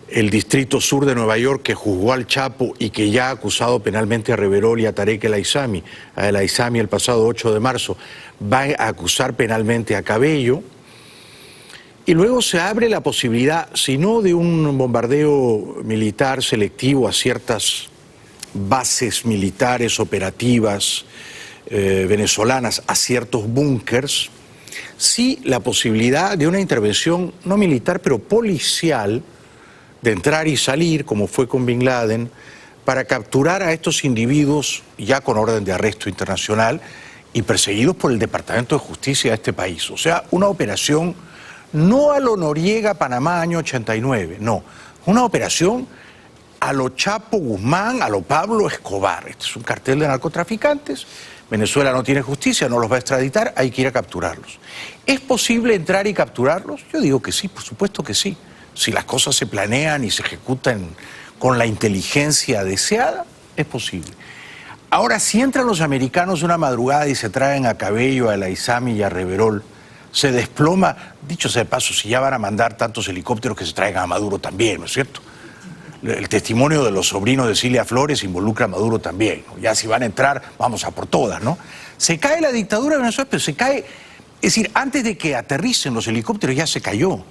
El Distrito Sur de Nueva York, que juzgó al Chapo y que ya ha acusado penalmente a Reverol y a Tarek El Aissami, el pasado 8 de marzo, va a acusar penalmente a Cabello. Y luego se abre la posibilidad, si no de un bombardeo militar selectivo a ciertas bases militares operativas venezolanas, a ciertos búnkers, sí la posibilidad de una intervención no militar, pero policial, de entrar y salir, como fue con Bin Laden, para capturar a estos individuos ya con orden de arresto internacional y perseguidos por el Departamento de Justicia de este país. O sea, una operación no a lo Noriega, Panamá, año 89, no. Una operación a lo Chapo Guzmán, a lo Pablo Escobar. Este es un cartel de narcotraficantes. Venezuela no tiene justicia, no los va a extraditar, hay que ir a capturarlos. ¿Es posible entrar y capturarlos? Yo digo que sí, por supuesto que sí. Si las cosas se planean y se ejecutan con la inteligencia deseada, es posible. Ahora, si entran los americanos una madrugada y se traen a Cabello, a El Aissami y a Reverol, se desploma, dicho sea de paso, si ya van a mandar tantos helicópteros que se traigan a Maduro también, ¿no es cierto? El testimonio de los sobrinos de Cilia Flores involucra a Maduro también, ¿no? Ya si van a entrar, vamos a por todas, ¿no? Se cae la dictadura de Venezuela, pero se cae, es decir, antes de que aterricen los helicópteros ya se cayó.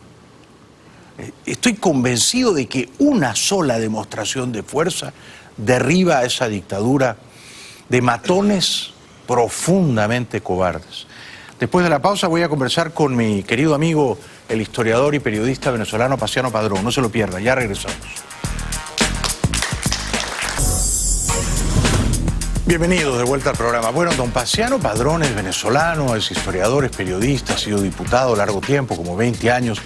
Estoy convencido de que una sola demostración de fuerza derriba a esa dictadura de matones profundamente cobardes. Después de la pausa voy a conversar con mi querido amigo, el historiador y periodista venezolano Paciano Padrón. No se lo pierda, ya regresamos. Bienvenidos de vuelta al programa. Bueno, don Paciano Padrón es venezolano, es historiador, es periodista, ha sido diputado largo tiempo, como 20 años.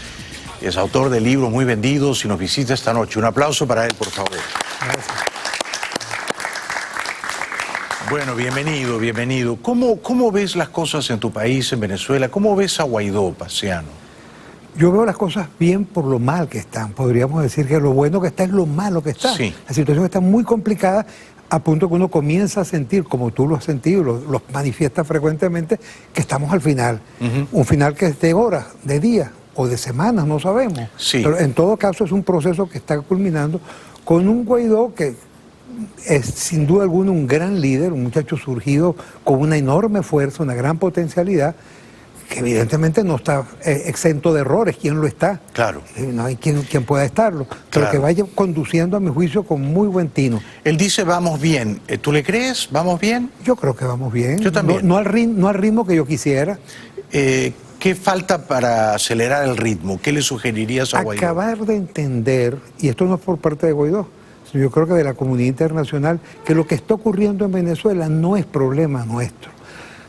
Es autor de libros muy vendidos y nos visita esta noche. Un aplauso para él, por favor. Gracias. Bueno, bienvenido, bienvenido. ¿Cómo ves las cosas en tu país, en Venezuela? ¿Cómo ves a Guaidó, Paciano? Yo veo las cosas bien por lo mal que están. Podríamos decir que lo bueno que está es lo malo que está. Sí. La situación está muy complicada a punto que uno comienza a sentir, como tú lo has sentido, los manifiestas frecuentemente, que estamos al final. Un final que es de horas, de días o de semanas, no sabemos. Sí. Pero en todo caso es un proceso que está culminando con un Guaidó que es sin duda alguna un gran líder, un muchacho surgido con una enorme fuerza, una gran potencialidad, que evidentemente no está exento de errores. ¿Quién lo está? Claro. No hay quien pueda estarlo, pero Claro. que vaya conduciendo a mi juicio con muy buen tino. Él dice vamos bien. ¿Tú le crees? ¿Vamos bien? Yo creo que vamos bien. Yo también. No al ritmo que yo quisiera. ¿Qué falta para acelerar el ritmo? ¿Qué le sugerirías a Guaidó? Acabar de entender, y esto no es por parte de Guaidó, sino yo creo que de la comunidad internacional, que lo que está ocurriendo en Venezuela no es problema nuestro.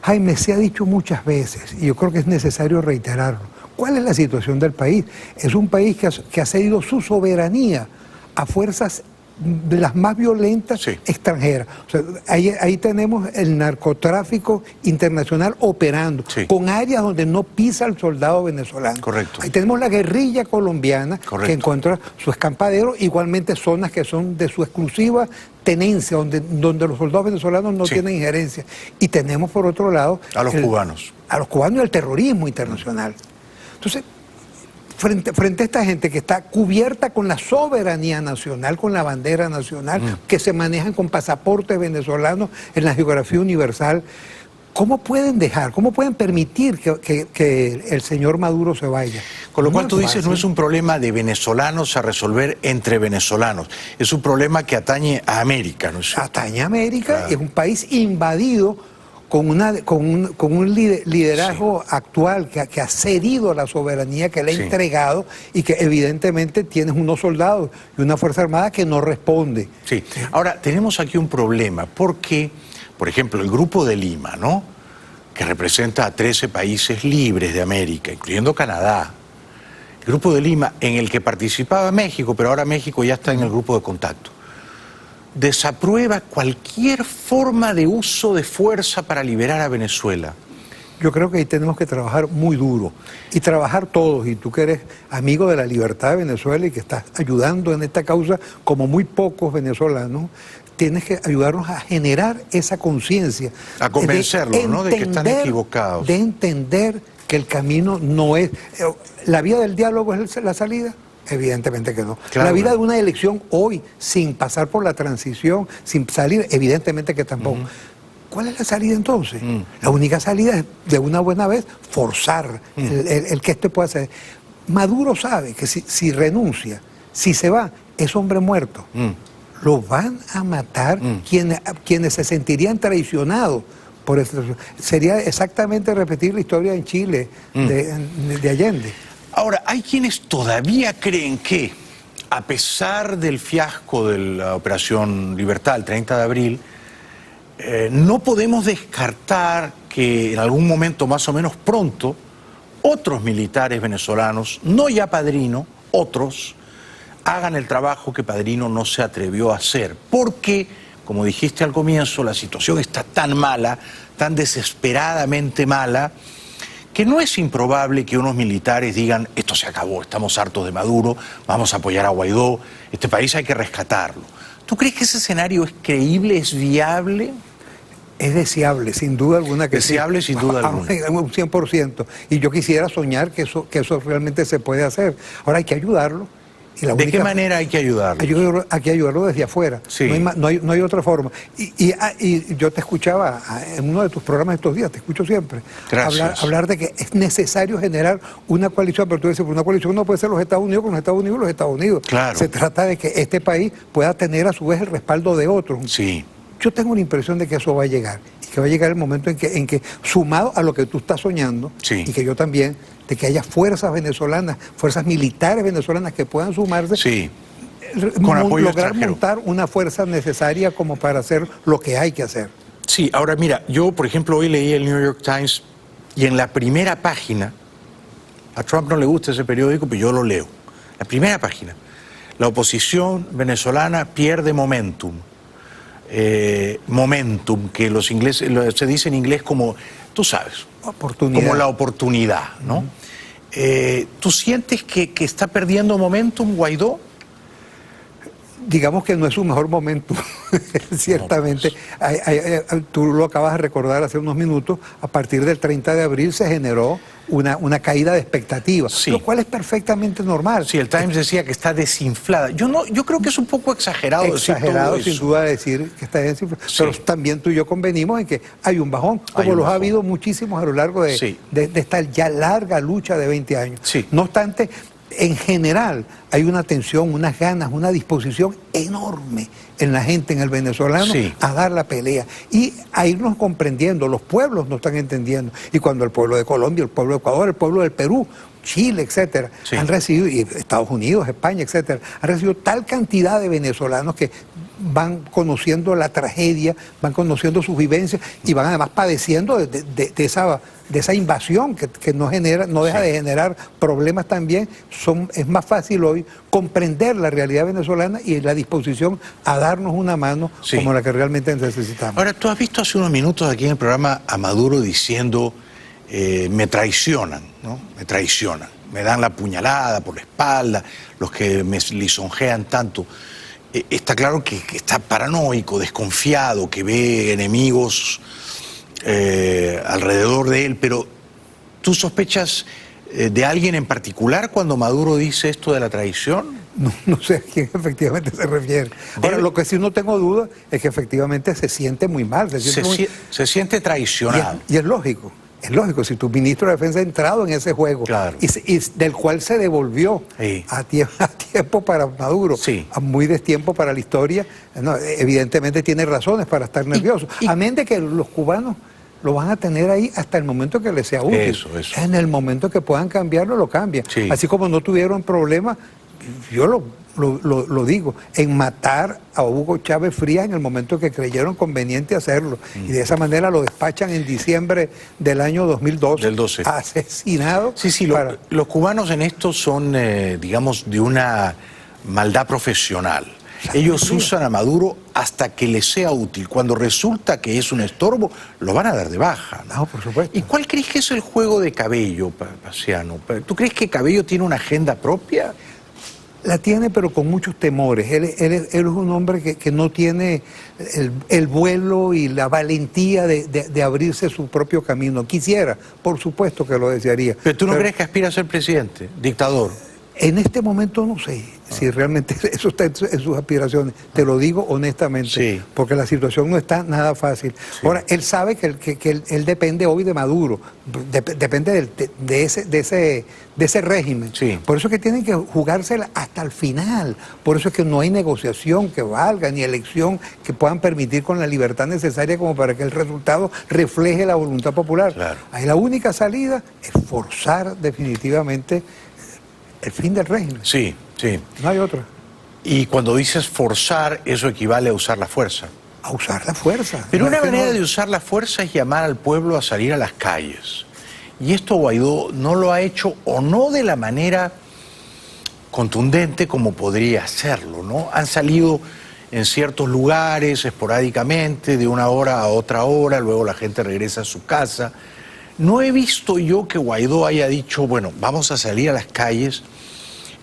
Jaime, se ha dicho muchas veces, y yo creo que es necesario reiterarlo. ¿Cuál es la situación del país? Es un país que ha cedido su soberanía a fuerzas de las más violentas extranjeras. O sea, ahí tenemos el narcotráfico internacional operando, con áreas donde no pisa el soldado venezolano. Correcto. Ahí tenemos la guerrilla colombiana que encuentra su escampadero, igualmente zonas que son de su exclusiva tenencia, donde los soldados venezolanos no tienen injerencia. Y tenemos por otro lado a los cubanos. A los cubanos y al terrorismo internacional. Entonces, frente a esta gente que está cubierta con la soberanía nacional, con la bandera nacional, que se manejan con pasaportes venezolanos en la geografía universal, ¿cómo pueden permitir que el señor Maduro se vaya? Con lo cual No tú es dices, fácil. no es un problema de venezolanos a resolver entre venezolanos, es un problema que atañe a América, ¿no es cierto? Atañe a América, y es un país invadido con un liderazgo actual que ha cedido la soberanía, que le ha entregado, y que evidentemente tienes unos soldados y una fuerza armada que no responde. Sí. Ahora, tenemos aquí un problema, porque, por ejemplo, el Grupo de Lima, ¿no?, que representa a 13 países libres de América, incluyendo Canadá, el Grupo de Lima, en el que participaba México, pero ahora México ya está en el grupo de contacto, desaprueba cualquier forma de uso de fuerza para liberar a Venezuela. Yo creo que ahí tenemos que trabajar muy duro y trabajar todos, y tú que eres amigo de la libertad de Venezuela y que estás ayudando en esta causa como muy pocos venezolanos, tienes que ayudarnos a generar esa conciencia. A convencerlos, ¿no?, de que están equivocados. De entender que el camino no es... ¿La vía del diálogo es la salida? Evidentemente que no. Claro, la vida de una elección hoy, sin pasar por la transición, sin salir, evidentemente que tampoco. ¿Cuál es la salida entonces? La única salida es, de una buena vez, forzar el que este pueda hacer. Maduro sabe que si renuncia, si se va, es hombre muerto. Lo van a matar quienes se sentirían traicionados por eso. Sería exactamente repetir la historia en Chile de Allende. Ahora, hay quienes todavía creen que, a pesar del fiasco de la Operación Libertad el 30 de abril, no podemos descartar que en algún momento más o menos pronto otros militares venezolanos, no ya Padrino, otros, hagan el trabajo que Padrino no se atrevió a hacer. Porque, como dijiste al comienzo, la situación está tan mala, tan desesperadamente mala, que no es improbable que unos militares digan, esto se acabó, estamos hartos de Maduro, vamos a apoyar a Guaidó, este país hay que rescatarlo. ¿Tú crees que ese escenario es creíble, es viable? Es deseable, sin duda alguna que deseable, sí. Sin duda alguna. Un 100%. Y yo quisiera soñar que eso realmente se puede hacer. Ahora hay que ayudarlo. Y ¿De qué manera hay que ayudarlo? Hay que ayudarlo desde afuera. Sí. No hay otra forma. Y yo te escuchaba en uno de tus programas estos días, te escucho siempre. Gracias. Hablar de que es necesario generar una coalición, pero tú dices, una coalición no puede ser los Estados Unidos con los Estados Unidos y los Estados Unidos. Claro. Se trata de que este país pueda tener a su vez el respaldo de otros. Sí. Yo tengo la impresión de que eso va a llegar. Y que va a llegar el momento en que sumado a lo que tú estás soñando, y que yo también, de que haya fuerzas venezolanas, fuerzas militares venezolanas que puedan sumarse, con apoyo lograr extranjero. montar una fuerza necesaria como para hacer lo que hay que hacer. Sí, ahora mira, yo por ejemplo hoy leí el New York Times y en la primera página, a Trump no le gusta ese periódico, pero yo lo leo, la primera página, la oposición venezolana pierde momentum. momentum, que los ingleses, se dice en inglés como, tú sabes, oportunidad. Como la oportunidad, ¿no? ¿Tú sientes que está perdiendo momentum Guaidó? Digamos que no es su mejor momento, ciertamente. Tú lo acabas de recordar hace unos minutos, a partir del 30 de abril se generó una caída de expectativas, lo cual es perfectamente normal. Sí, el Times decía que está desinflada. Yo creo que es un poco exagerado decir todo eso. Sin duda decir que está desinflada. Pero también tú y yo convenimos en que hay un bajón, como los ha habido muchísimos a lo largo de esta ya larga lucha de 20 años. No obstante, en general hay una tensión, unas ganas, una disposición enorme en la gente, en el venezolano, a dar la pelea y a irnos comprendiendo. Los pueblos nos están entendiendo. Y cuando el pueblo de Colombia, el pueblo de Ecuador, el pueblo del Perú, Chile, etcétera, han recibido, y Estados Unidos, España, etcétera, han recibido tal cantidad de venezolanos que van conociendo la tragedia, van conociendo sus vivencias y van además padeciendo de esa invasión que no deja de generar problemas también. Es más fácil hoy comprender la realidad venezolana y la disposición a darnos una mano como la que realmente necesitamos. Ahora, tú has visto hace unos minutos aquí en el programa a Maduro diciendo me traicionan, ¿no? Me traicionan, me dan la puñalada por la espalda, los que me lisonjean tanto. Está claro que está paranoico, desconfiado, que ve enemigos alrededor de él, pero ¿tú sospechas de alguien en particular cuando Maduro dice esto de la traición? No sé a quién efectivamente se refiere. Ahora, lo que sí no tengo duda es que efectivamente se siente muy mal. Se siente traicionado. Y es lógico. Es lógico, si tu ministro de Defensa ha entrado en ese juego y del cual se devolvió a tiempo para Maduro, a muy destiempo para la historia, evidentemente tiene razones para estar nervioso. Amén de que los cubanos lo van a tener ahí hasta el momento que les sea útil. En el momento que puedan cambiarlo, lo cambian. Así como no tuvieron problema, yo lo digo, en matar a Hugo Chávez Frías en el momento que creyeron conveniente hacerlo. Y de esa manera lo despachan en diciembre del año 2012. Asesinado. Los cubanos en esto son, digamos, de una maldad profesional. Ellos usan a Maduro hasta que les sea útil. Cuando resulta que es un estorbo, lo van a dar de baja, ¿no? Por supuesto. ¿Y cuál crees que es el juego de Cabello, Paciano? ¿Tú crees que Cabello tiene una agenda propia? La tiene, pero con muchos temores. Él es un hombre que no tiene el vuelo y la valentía de abrirse su propio camino. Quisiera, por supuesto que lo desearía. ¿Pero tú no crees que aspira a ser presidente, dictador? En este momento no sé si realmente eso está en sus aspiraciones. Te lo digo honestamente, porque la situación no está nada fácil. Ahora, él sabe que él depende hoy de Maduro, depende de ese régimen. Por eso es que tienen que jugársela hasta el final. Por eso es que no hay negociación que valga, ni elección que puedan permitir con la libertad necesaria como para que el resultado refleje la voluntad popular. Ahí la única salida es forzar definitivamente el fin del régimen. No hay otra. Y cuando dices forzar, eso equivale a usar la fuerza. A usar la fuerza. Pero una manera de usar la fuerza es llamar al pueblo a salir a las calles. Y esto Guaidó no lo ha hecho, o no de la manera contundente como podría hacerlo, ¿no? Han salido en ciertos lugares esporádicamente, de una hora a otra hora, luego la gente regresa a su casa. No he visto yo que Guaidó haya dicho, bueno, vamos a salir a las calles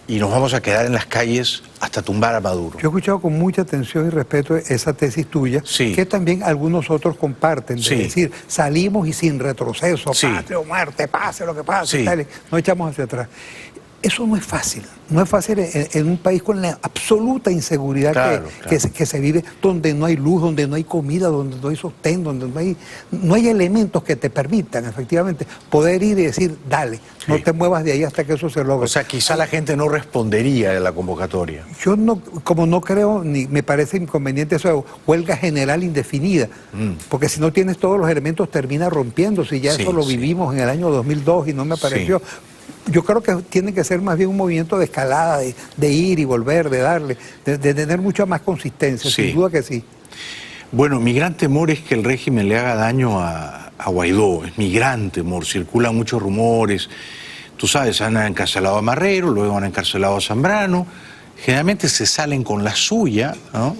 y nos vamos a quedar en las calles hasta tumbar a Maduro. Yo he escuchado con mucha atención y respeto esa tesis tuya, que también algunos otros comparten, de decir, salimos y sin retroceso, patria o muerte, pase lo que pase, no echamos hacia atrás. Eso no es fácil, no es fácil en un país con la absoluta inseguridad que se vive, donde no hay luz, donde no hay comida, donde no hay sostén, donde no hay elementos que te permitan efectivamente poder ir y decir, dale, no te muevas de ahí hasta que eso se logre. O sea, quizá la gente no respondería a la convocatoria. Yo no, como no creo, ni me parece inconveniente eso de huelga general indefinida, porque si no tienes todos los elementos termina rompiéndose, y ya eso lo vivimos en el año 2002 y no me pareció. Yo creo que tiene que ser más bien un movimiento de escalada, de ir y volver, de darle, de tener mucha más consistencia, sin duda que sí. Bueno, mi gran temor es que el régimen le haga daño a Guaidó, es mi gran temor, circulan muchos rumores, tú sabes, han encarcelado a Marrero, luego han encarcelado a Zambrano, generalmente se salen con la suya, ¿no?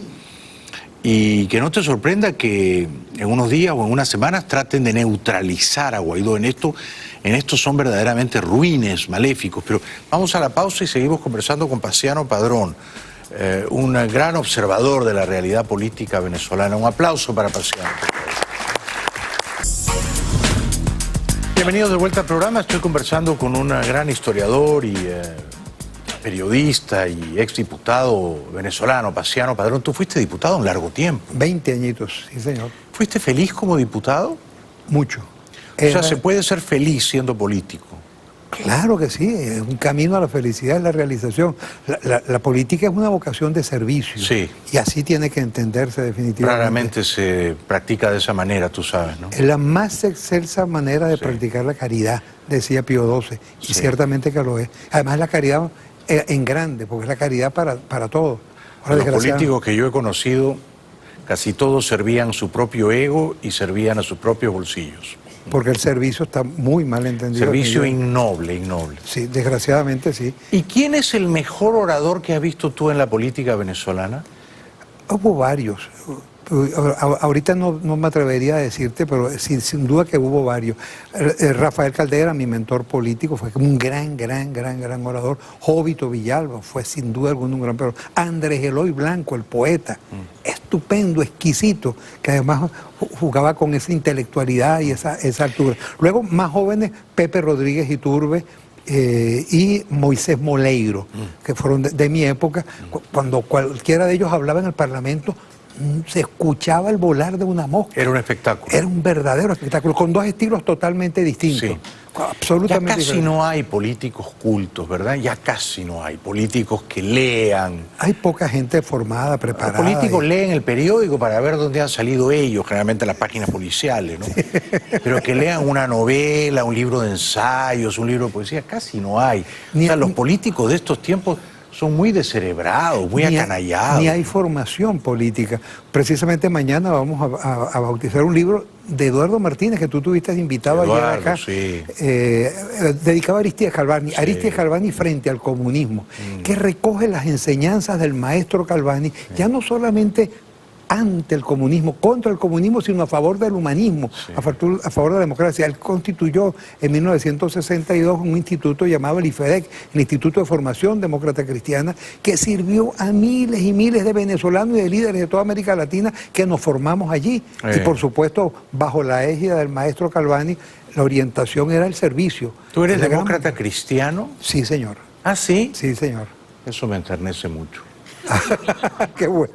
Y que no te sorprenda que en unos días o en unas semanas traten de neutralizar a Guaidó. En esto son verdaderamente ruines, maléficos. Pero vamos a la pausa y seguimos conversando con Paciano Padrón, un gran observador de la realidad política venezolana. Un aplauso para Paciano. Bienvenidos de vuelta al programa. Estoy conversando con un gran historiador y periodista y exdiputado venezolano, Paciano Padrón. Tú fuiste diputado un largo tiempo. 20 añitos, sí señor. ¿Fuiste feliz como diputado? Mucho. O sea, ¿se puede ser feliz siendo político? Claro que sí, es un camino a la felicidad, es la realización. La política es una vocación de servicio. Sí. Y así tiene que entenderse definitivamente. Raramente se practica de esa manera, tú sabes, ¿no? Es la más excelsa manera de practicar la caridad, decía Pío XII, y ciertamente que lo es. Además la caridad en grande, porque es la caridad para todos. Los políticos que yo he conocido, casi todos servían su propio ego y servían a sus propios bolsillos. Porque el servicio está muy mal entendido. Servicio ignoble, ignoble. Sí, desgraciadamente sí. ¿Y quién es el mejor orador que has visto tú en la política venezolana? Hubo varios. Ahorita no me atrevería a decirte, pero sin duda que hubo varios. Rafael Caldera, mi mentor político, fue un gran orador. Jovito Villalba fue sin duda alguna un gran orador. Andrés Eloy Blanco, el poeta, estupendo, exquisito, que además jugaba con esa intelectualidad y esa altura. Luego, más jóvenes, Pepe Rodríguez Iturbe, y Moisés Moleiro, que fueron de mi época. Cuando cualquiera de ellos hablaba en el Parlamento, se escuchaba el volar de una mosca. Era un espectáculo. Era un verdadero espectáculo, con dos estilos totalmente distintos. Sí. Absolutamente ya casi diferentes. No hay políticos cultos, ¿verdad? Ya casi no hay políticos que lean. Hay poca gente formada, preparada. Los políticos leen el periódico para ver dónde han salido ellos, generalmente las páginas policiales, ¿no? Pero que lean una novela, un libro de ensayos, un libro de poesía, casi no hay. O sea, los políticos de estos tiempos son muy descerebrados, muy acanallados. Ni hay formación política. Precisamente mañana vamos a bautizar un libro de Eduardo Martínez, que tú tuviste invitado ayer acá, dedicado a Aristides Galvani. Sí. Aristides Galvani frente al comunismo, que recoge las enseñanzas del maestro Galvani, ya no solamente ante el comunismo, contra el comunismo, sino a favor del humanismo, a favor de la democracia. Él constituyó en 1962 un instituto llamado el IFEDEC, el Instituto de Formación Demócrata Cristiana, que sirvió a miles y miles de venezolanos y de líderes de toda América Latina que nos formamos allí. Y por supuesto, bajo la égida del maestro Galvani, la orientación era el servicio. ¿Tú eres demócrata cristiano? Sí, señor. ¿Ah, sí? Sí, señor. Eso me enternece mucho. Qué bueno.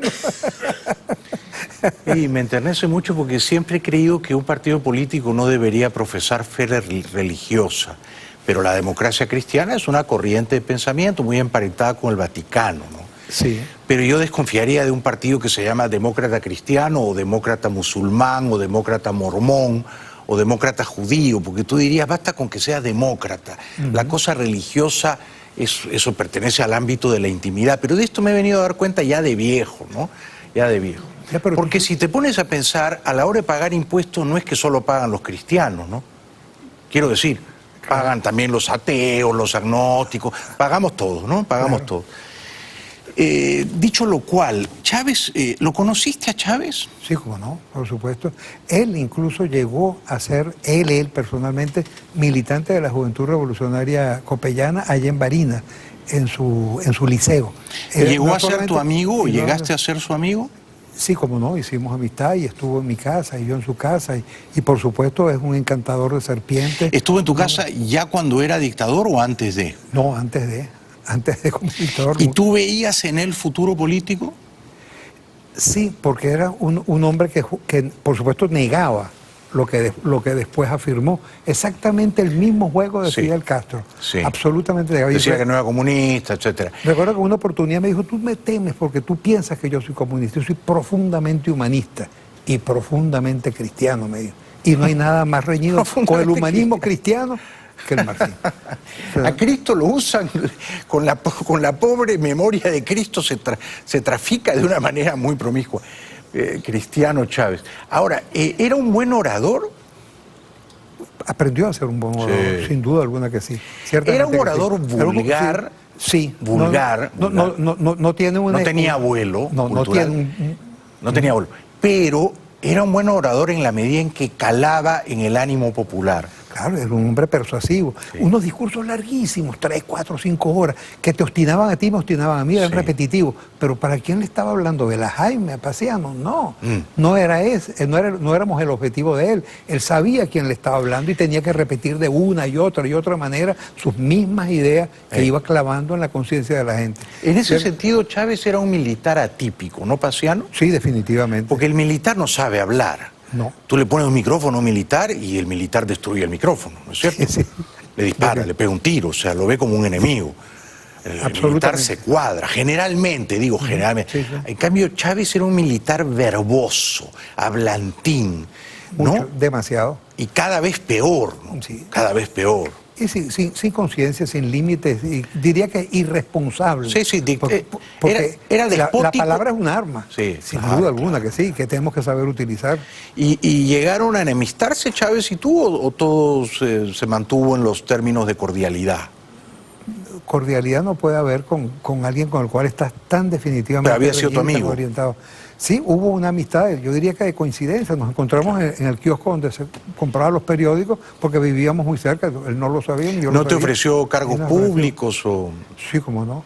Y me enternece mucho porque siempre he creído que un partido político no debería profesar fe religiosa, pero la democracia cristiana es una corriente de pensamiento muy emparentada con el Vaticano, ¿no? Sí. Pero yo desconfiaría de un partido que se llama demócrata cristiano o demócrata musulmán o demócrata mormón o demócrata judío, porque tú dirías, basta con que sea demócrata. La cosa religiosa, eso pertenece al ámbito de la intimidad, pero de esto me he venido a dar cuenta ya de viejo, ¿no? Ya de viejo. Porque si te pones a pensar, a la hora de pagar impuestos no es que solo pagan los cristianos, ¿no? Quiero decir, pagan también los ateos, los agnósticos, pagamos todos, ¿no? Pagamos todos. Dicho lo cual, Chávez, ¿lo conociste a Chávez? Sí, como no, por supuesto. Él incluso llegó a ser, él personalmente, militante de la Juventud Revolucionaria Copellana allá en Barinas, en su liceo. ¿Llegó a ser tu amigo o llegaste a ser su amigo? Sí, como no, hicimos amistad y estuvo en mi casa y yo en su casa y por supuesto es un encantador de serpientes. ¿Estuvo en tu casa ya cuando era dictador o antes de? No, antes de como dictador. ¿Y tú veías en él futuro político? Sí, porque era un hombre que por supuesto negaba lo que después afirmó. Exactamente el mismo juego de Fidel Castro. Sí. Absolutamente negaba. Decía que no era comunista, etcétera. Recuerdo que en una oportunidad me dijo, tú me temes porque tú piensas que yo soy comunista. Yo soy profundamente humanista y profundamente cristiano, me dijo. Y no hay nada más reñido con el humanismo cristiano que el marxismo. A Cristo lo usan, con la pobre memoria de Cristo se trafica de una manera muy promiscua. Cristiano Chávez. Ahora, ¿era un buen orador? Aprendió a ser un buen orador, sin duda alguna que sí. Era un orador vulgar. Sí. Vulgar. No tiene una... No tenía abuelo. No tiene no tenía gol. Pero era un buen orador en la medida en que calaba en el ánimo popular. Claro, era un hombre persuasivo. Sí. Unos discursos larguísimos, 3, 4, 5 horas, que te obstinaban a ti, me obstinaban a mí, eran repetitivos. Pero ¿para quién le estaba hablando? ¿De la Jaime, a Paciano? No, no era ese, no éramos el objetivo de él. Él sabía a quién le estaba hablando y tenía que repetir de una y otra manera sus mismas ideas que iba clavando en la conciencia de la gente. En ese sentido, Chávez era un militar atípico, ¿no, Paciano? Sí, definitivamente. Porque el militar no sabe hablar. No. Tú le pones un micrófono a un militar y el militar destruye el micrófono, ¿no es cierto? Sí. Le dispara, le pega un tiro, o sea, lo ve como un enemigo. El militar se cuadra, generalmente, digo generalmente. Sí, sí. En cambio, Chávez era un militar verboso, hablantín, ¿no? Mucho, demasiado. Y cada vez peor, ¿no? Sí. Cada vez peor. Y sin conciencia, sin límites, y diría que irresponsable. Sí, sí, porque era despótico. La palabra es un arma, sí, sin duda alguna que sí, que tenemos que saber utilizar. ¿Y llegaron a enemistarse Chávez y tú o todo se mantuvo en los términos de cordialidad? Cordialidad no puede haber con alguien con el cual estás tan definitivamente. Pero había sido tu amigo. Orientado. Sí, hubo una amistad, yo diría que de coincidencia, nos encontramos en el kiosco donde se compraban los periódicos porque vivíamos muy cerca, él no lo sabía ni yo ¿No lo sabía. te ofreció cargos públicos o...? Sí, cómo no,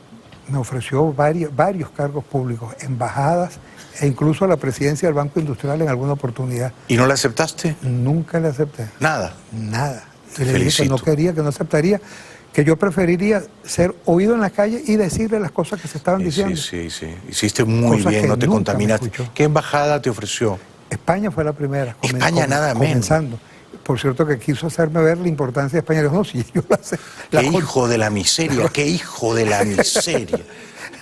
me ofreció varios cargos públicos, embajadas e incluso a la presidencia del Banco Industrial en alguna oportunidad. ¿Y no la aceptaste? Nunca la acepté. ¿Nada? Nada. Y le dije que no quería, que no aceptaría, que yo preferiría ser oído en la calle y decirle las cosas que se estaban diciendo. Sí. Hiciste muy bien, no te contaminaste. ¿Qué embajada te ofreció? España fue la primera. España nada menos. Comenzando. Por cierto que quiso hacerme ver la importancia de España. No, si yo la sé. Qué hijo de la miseria, qué hijo de la miseria.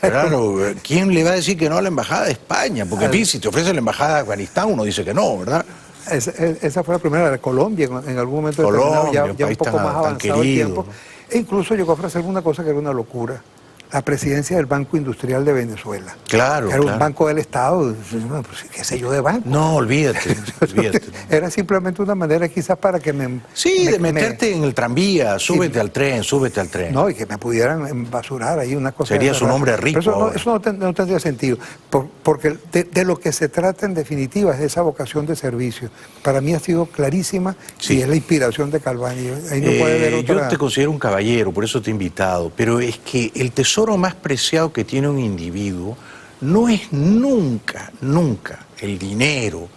Claro, ¿quién le va a decir que no a la embajada de España? Porque si te ofrece la embajada de Afganistán, uno dice que no, ¿verdad? Esa fue la primera, de Colombia, en algún momento Colombia, ya un poco más avanzado el tiempo. E incluso llegó a ofrecerme una cosa que era una locura. La presidencia del Banco Industrial de Venezuela. Claro, era un banco del Estado, qué sé yo de banco. No, olvídate. Era simplemente una manera quizás para que me... Sí, de meterte en el tranvía, súbete al tren. No, y que me pudieran basurar ahí una cosa. Serías un hombre rico. Pero eso no tendría sentido, porque de lo que se trata en definitiva es de esa vocación de servicio. Para mí ha sido clarísima y es la inspiración de Calvani. Ahí no puede haber otra... Yo te considero un caballero, por eso te he invitado, pero es que el tesoro más preciado que tiene un individuo no es nunca el dinero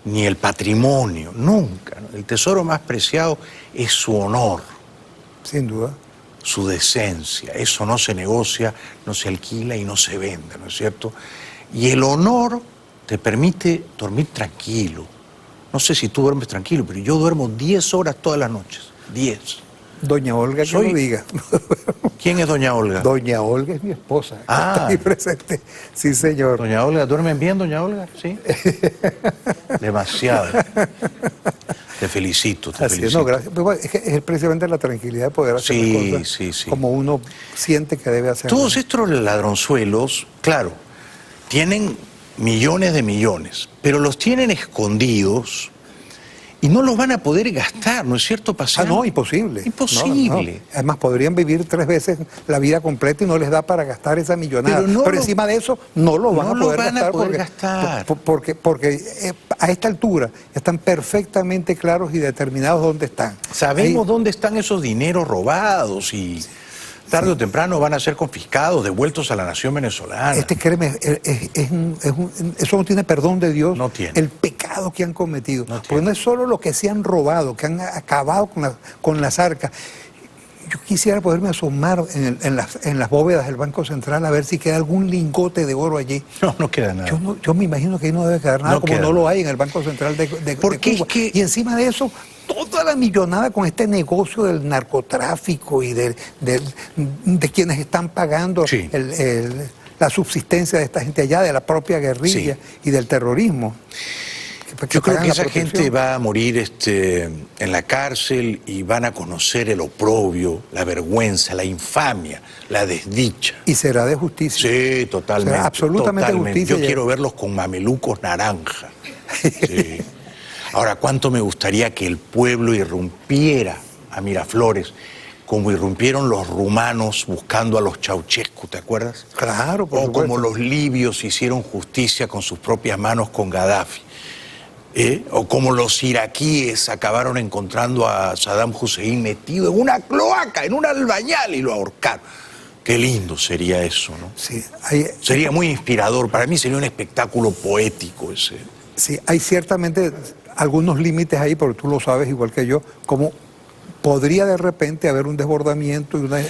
ni el patrimonio, nunca. El tesoro más preciado es su honor. Sin duda. Su decencia. Eso no se negocia, no se alquila y no se vende, ¿no es cierto? Y el honor te permite dormir tranquilo. No sé si tú duermes tranquilo, pero yo duermo 10 horas todas las noches. 10. Doña Olga, que lo diga. ¿Quién es Doña Olga? Doña Olga es mi esposa. Está ahí presente. Sí, señor. Doña Olga, ¿duermen bien, Doña Olga? Sí. Demasiado. Te felicito, te felicito. No, gracias. Es precisamente la tranquilidad de poder hacer las cosas como uno siente que debe hacer. Todos estos ladronzuelos, claro, tienen millones de millones, pero los tienen escondidos. Y no los van a poder gastar, ¿no es cierto, Paciano? No, imposible. Imposible. No. Además, podrían vivir 3 veces la vida completa y no les da para gastar esa millonada. Pero encima de eso, no lo van a poder gastar. Porque a esta altura están perfectamente claros y determinados dónde están. Sabemos dónde están esos dineros robados y... tarde o temprano van a ser confiscados, devueltos a la nación venezolana. Créeme, eso no tiene perdón de Dios. No tiene. El pecado que han cometido. Porque no es solo lo que se han robado, que han acabado con las arcas. Yo quisiera poderme asomar en las bóvedas del Banco Central a ver si queda algún lingote de oro allí. No queda nada. Yo me imagino que ahí no debe quedar nada, como no lo hay en el Banco Central de Cuba. Y encima de eso, toda la millonada con este negocio del narcotráfico y de quienes están pagando la subsistencia de esta gente allá, de la propia guerrilla y del terrorismo. Yo creo que esa gente va a morir en la cárcel y van a conocer el oprobio, la vergüenza, la infamia, la desdicha. Y será de justicia. Sí, totalmente. Será absolutamente justicia. Yo quiero verlos con mamelucos naranja. Sí. Ahora, ¿cuánto me gustaría que el pueblo irrumpiera a Miraflores como irrumpieron los rumanos buscando a los Ceausescu, ¿te acuerdas? Claro, por O supuesto. como los libios hicieron justicia con sus propias manos con Gaddafi. O como los iraquíes acabaron encontrando a Saddam Hussein metido en una cloaca, en un albañal, y lo ahorcaron. Qué lindo sería eso, ¿no? Sí, sería muy inspirador. Para mí sería un espectáculo poético ese. Sí, hay ciertamente algunos límites ahí, porque tú lo sabes igual que yo, como podría de repente haber un desbordamiento y una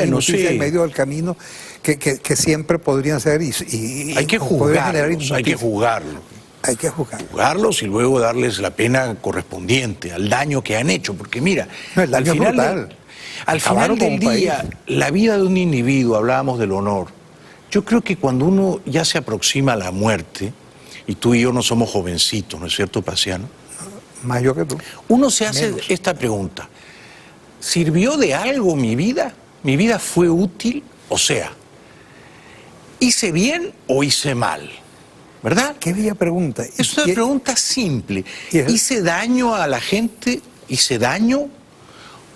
injusticia en medio del camino que siempre podrían ser y hay que juzgarlos, hay que juzgarlos. Hay que juzgarlos. Juzgarlos y luego darles la pena correspondiente al daño que han hecho, porque mira, no, el daño al final, es brutal. Al final del día, la vida de un individuo, hablábamos del honor, yo creo que cuando uno ya se aproxima a la muerte, y tú y yo no somos jovencitos, ¿no es cierto, Paciano? Más yo que tú. Uno se hace esta pregunta: ¿sirvió de algo mi vida? ¿Mi vida fue útil? O sea, ¿hice bien o hice mal? ¿Verdad? Qué bella pregunta. Es una pregunta simple. ¿Hice daño a la gente? ¿Hice daño?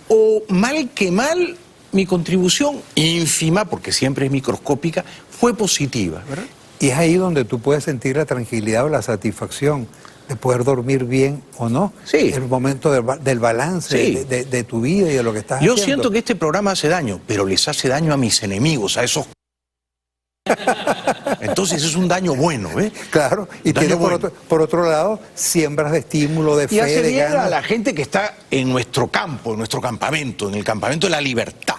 ¿O mal que mal, mi contribución ínfima, porque siempre es microscópica, fue positiva? ¿Verdad? Y es ahí donde tú puedes sentir la tranquilidad o la satisfacción de poder dormir bien o no. Sí. El momento del balance Sí. de tu vida y de lo que estás Yo haciendo. siento que este programa hace daño, pero les hace daño a mis enemigos, a esos... Entonces es un daño bueno, ¿ves? Claro, y tiene por otro lado siembras de estímulo, de fe, y hace de bien ganas. a la gente que está en nuestro campo, en nuestro campamento, en el campamento de la libertad.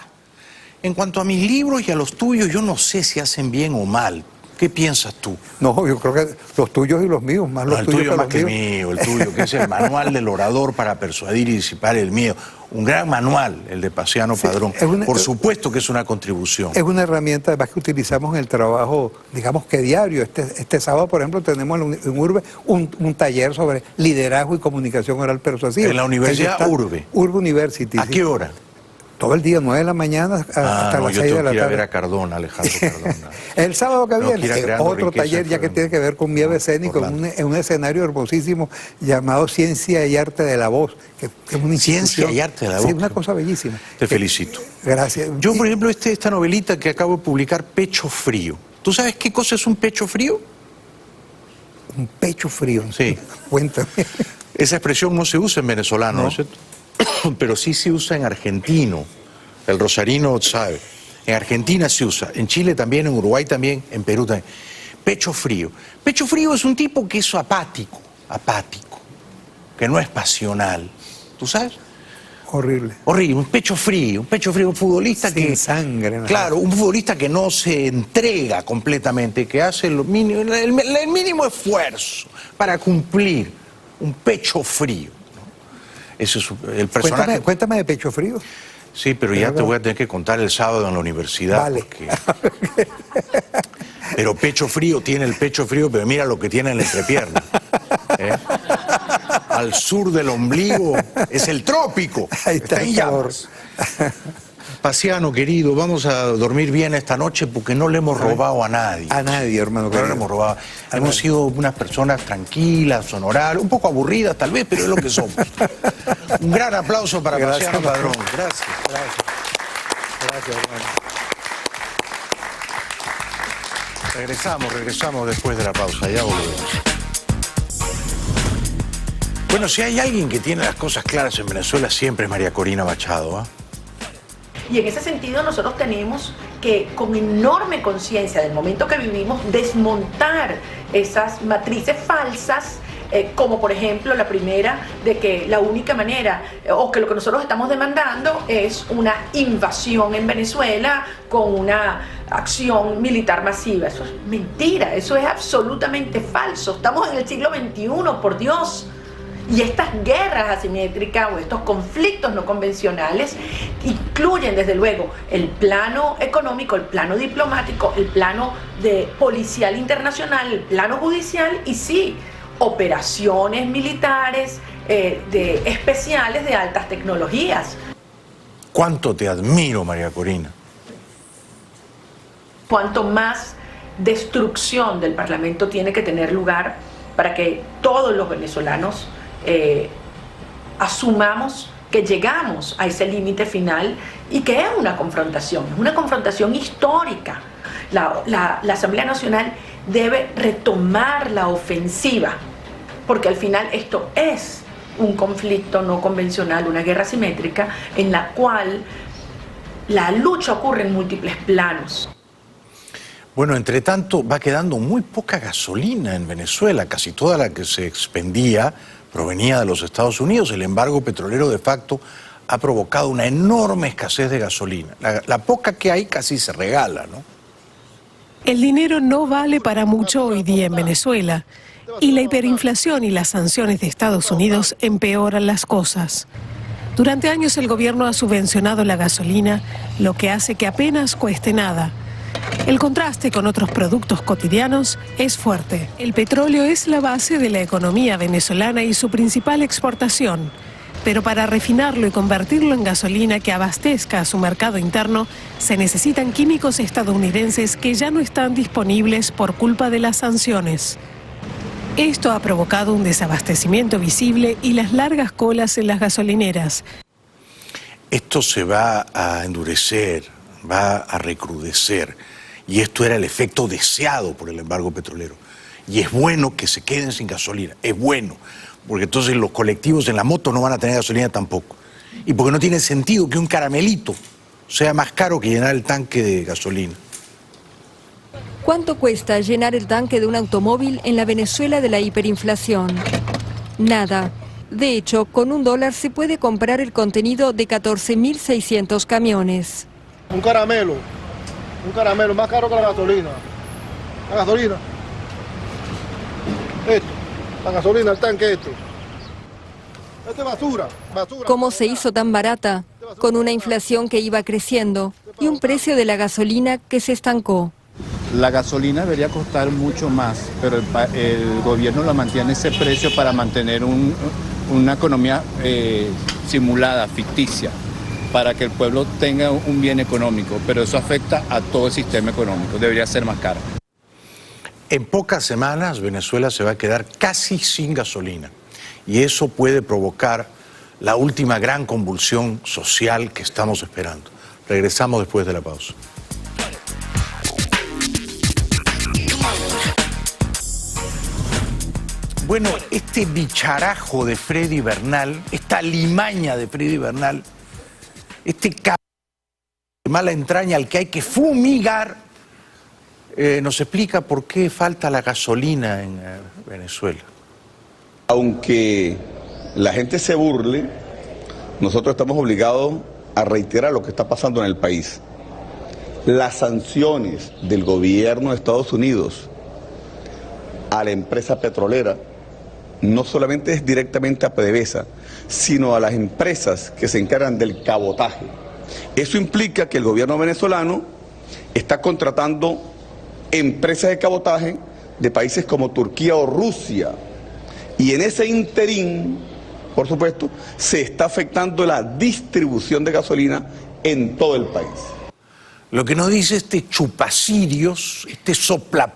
En cuanto a mis libros y a los tuyos, yo no sé si hacen bien o mal. ¿Qué piensas tú? No, yo creo que los tuyos y los míos, más los el tuyos tuyo que más los que el míos. mío, el tuyo, que es el manual del orador para persuadir y disipar el miedo. Un gran manual, el de Paciano Padrón. Por supuesto que es una contribución. Es una herramienta además que utilizamos en el trabajo, digamos que diario. Este sábado, por ejemplo, tenemos en Urbe un taller sobre liderazgo y comunicación oral persuasiva. En la Universidad Urbe. Urbe University. ¿A qué hora? Todo el día, 9 de la mañana hasta las 6 de la Yo tengo que ir a ver tarde. a Cardona, Alejandro Cardona. El sábado que Tengo que ir viene, creando otro riqueza taller ya que tiene que ver con Mieve Escénico en un escenario hermosísimo llamado Ciencia y Arte de la Voz. Que es una Ciencia y Arte de la Voz. Sí, una cosa bellísima. Te felicito. Gracias. Yo, por ejemplo, esta novelita que acabo de publicar, Pecho Frío. ¿Tú sabes qué cosa es un pecho frío? Un pecho frío. Sí. Cuéntame. Esa expresión no se usa en venezolano, ¿no es cierto? Pero sí se usa en argentino. El rosarino sabe. En Argentina se usa, en Chile también, en Uruguay también, en Perú también. Pecho frío. Pecho frío es un tipo que es apático, que no es pasional. ¿Tú sabes? Horrible. Horrible, un pecho frío, un futbolista Sin que... sangre. ¿no? Claro, un futbolista que no se entrega completamente, que hace el mínimo esfuerzo para cumplir. Un pecho frío. Ese es el personaje. Cuéntame de Pecho Frío. Sí, pero ya te voy a tener que contar el sábado en la universidad. Vale. Pero Pecho Frío tiene el pecho frío, pero mira lo que tiene en la entrepierna. Al sur del ombligo es el trópico. Ahí está en llamas. Paciano, querido, vamos a dormir bien esta noche porque no le hemos robado a nadie. A nadie, hermano. No le hemos robado. Hemos sido unas personas tranquilas, honorables, un poco aburridas tal vez, pero es lo que somos. Un gran aplauso para Paciano Padrón. Gracias. Gracias, hermano. Regresamos después de la pausa, ya volvemos. Bueno, si hay alguien que tiene las cosas claras en Venezuela, siempre es María Corina Machado, ¿ah? Y en ese sentido nosotros tenemos que, con enorme conciencia del momento que vivimos, desmontar esas matrices falsas, como por ejemplo la primera de que la única manera, o que lo que nosotros estamos demandando es una invasión en Venezuela con una acción militar masiva. Eso es mentira, eso es absolutamente falso. Estamos en el siglo XXI, por Dios. Y estas guerras asimétricas o estos conflictos no convencionales incluyen desde luego el plano económico, el plano diplomático, el plano policial internacional, el plano judicial y sí, operaciones militares especiales de altas tecnologías. ¿Cuánto te admiro, María Corina? Cuanto más destrucción del Parlamento tiene que tener lugar para que todos los venezolanos asumamos que llegamos a ese límite final y que es una confrontación histórica. La Asamblea Nacional debe retomar la ofensiva, porque al final esto es un conflicto no convencional, una guerra asimétrica, en la cual la lucha ocurre en múltiples planos. Bueno, entre tanto, va quedando muy poca gasolina en Venezuela. Casi toda la que se expendía provenía de los Estados Unidos. El embargo petrolero de facto ha provocado una enorme escasez de gasolina. La poca que hay casi se regala, ¿no? El dinero no vale para mucho hoy día en Venezuela. Y la hiperinflación y las sanciones de Estados Unidos empeoran las cosas. Durante años el gobierno ha subvencionado la gasolina, lo que hace que apenas cueste nada. El contraste con otros productos cotidianos es fuerte. El petróleo es la base de la economía venezolana y su principal exportación. Pero para refinarlo y convertirlo en gasolina que abastezca a su mercado interno, se necesitan químicos estadounidenses que ya no están disponibles por culpa de las sanciones. Esto ha provocado un desabastecimiento visible y las largas colas en las gasolineras. Esto se va a endurecer, va a recrudecer, y esto era el efecto deseado por el embargo petrolero. Y es bueno que se queden sin gasolina, es bueno, porque entonces los colectivos en la moto no van a tener gasolina tampoco. Y porque no tiene sentido que un caramelito sea más caro que llenar el tanque de gasolina. ¿Cuánto cuesta llenar el tanque de un automóvil en la Venezuela de la hiperinflación? Nada. De hecho, con $1 se puede comprar el contenido de 14.600 camiones. Un caramelo más caro que la gasolina. La gasolina. Esto, la gasolina, el tanque, esto. Esto es basura. ¿Cómo se hizo tan barata? Con una inflación que iba creciendo y un precio de la gasolina que se estancó. La gasolina debería costar mucho más, pero el gobierno la mantiene ese precio para mantener una economía simulada, ficticia, para que el pueblo tenga un bien económico, pero eso afecta a todo el sistema económico, debería ser más caro. En pocas semanas Venezuela se va a quedar casi sin gasolina y eso puede provocar la última gran convulsión social que estamos esperando. Regresamos después de la pausa. Bueno, este bicharajo de Freddy Bernal, esta limaña de Freddy Bernal, este cabrón de mala entraña al que hay que fumigar, nos explica por qué falta la gasolina en Venezuela. Aunque la gente se burle, nosotros estamos obligados a reiterar lo que está pasando en el país. Las sanciones del gobierno de Estados Unidos a la empresa petrolera no solamente es directamente a PDVSA, sino a las empresas que se encargan del cabotaje. Eso implica que el gobierno venezolano está contratando empresas de cabotaje de países como Turquía o Rusia. Y en ese interín, por supuesto, se está afectando la distribución de gasolina en todo el país. Lo que nos dice este chupacirios, este sopla,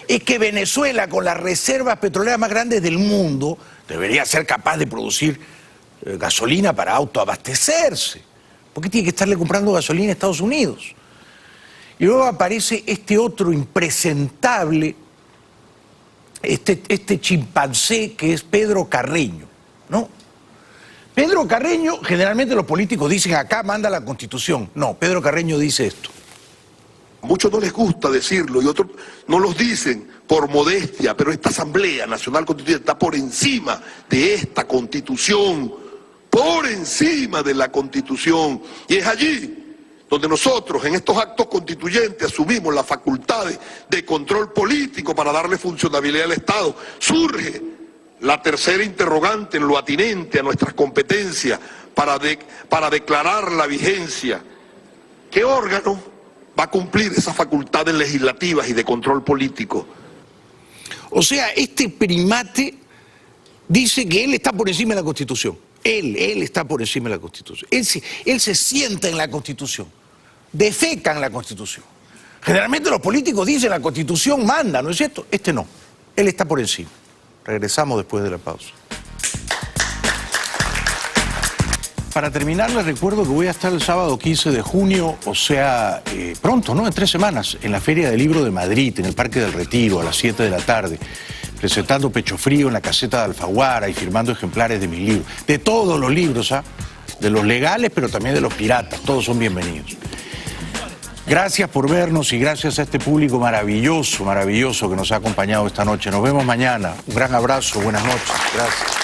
es que Venezuela, con las reservas petroleras más grandes del mundo, debería ser capaz de producir gasolina para autoabastecerse. ¿Por qué tiene que estarle comprando gasolina a Estados Unidos? Y luego aparece este otro impresentable, este chimpancé que es Pedro Carreño, ¿no? Pedro Carreño, generalmente los políticos dicen acá manda la Constitución. No, Pedro Carreño dice esto. Muchos no les gusta decirlo y otros no los dicen por modestia, pero esta Asamblea Nacional Constituyente está por encima de esta Constitución, por encima de la Constitución. Y es allí donde nosotros en estos actos constituyentes asumimos las facultades de control político para darle funcionabilidad al Estado. Surge la tercera interrogante en lo atinente a nuestras competencias para declarar la vigencia. ¿Qué órgano va a cumplir esas facultades legislativas y de control político? O sea, este primate dice que él está por encima de la Constitución. Él está por encima de la Constitución. Él se sienta en la Constitución, defeca en la Constitución. Generalmente los políticos dicen la Constitución manda, ¿no es cierto? Este no, él está por encima. Regresamos después de la pausa. Para terminar, les recuerdo que voy a estar el sábado 15 de junio, o sea, pronto, ¿no? En 3 semanas, en la Feria del Libro de Madrid, en el Parque del Retiro, a las 7 de la tarde, presentando Pecho Frío en la caseta de Alfaguara y firmando ejemplares de mis libros. De todos los libros, ¿ah? De los legales, pero también de los piratas. Todos son bienvenidos. Gracias por vernos y gracias a este público maravilloso, maravilloso que nos ha acompañado esta noche. Nos vemos mañana. Un gran abrazo, buenas noches. Gracias.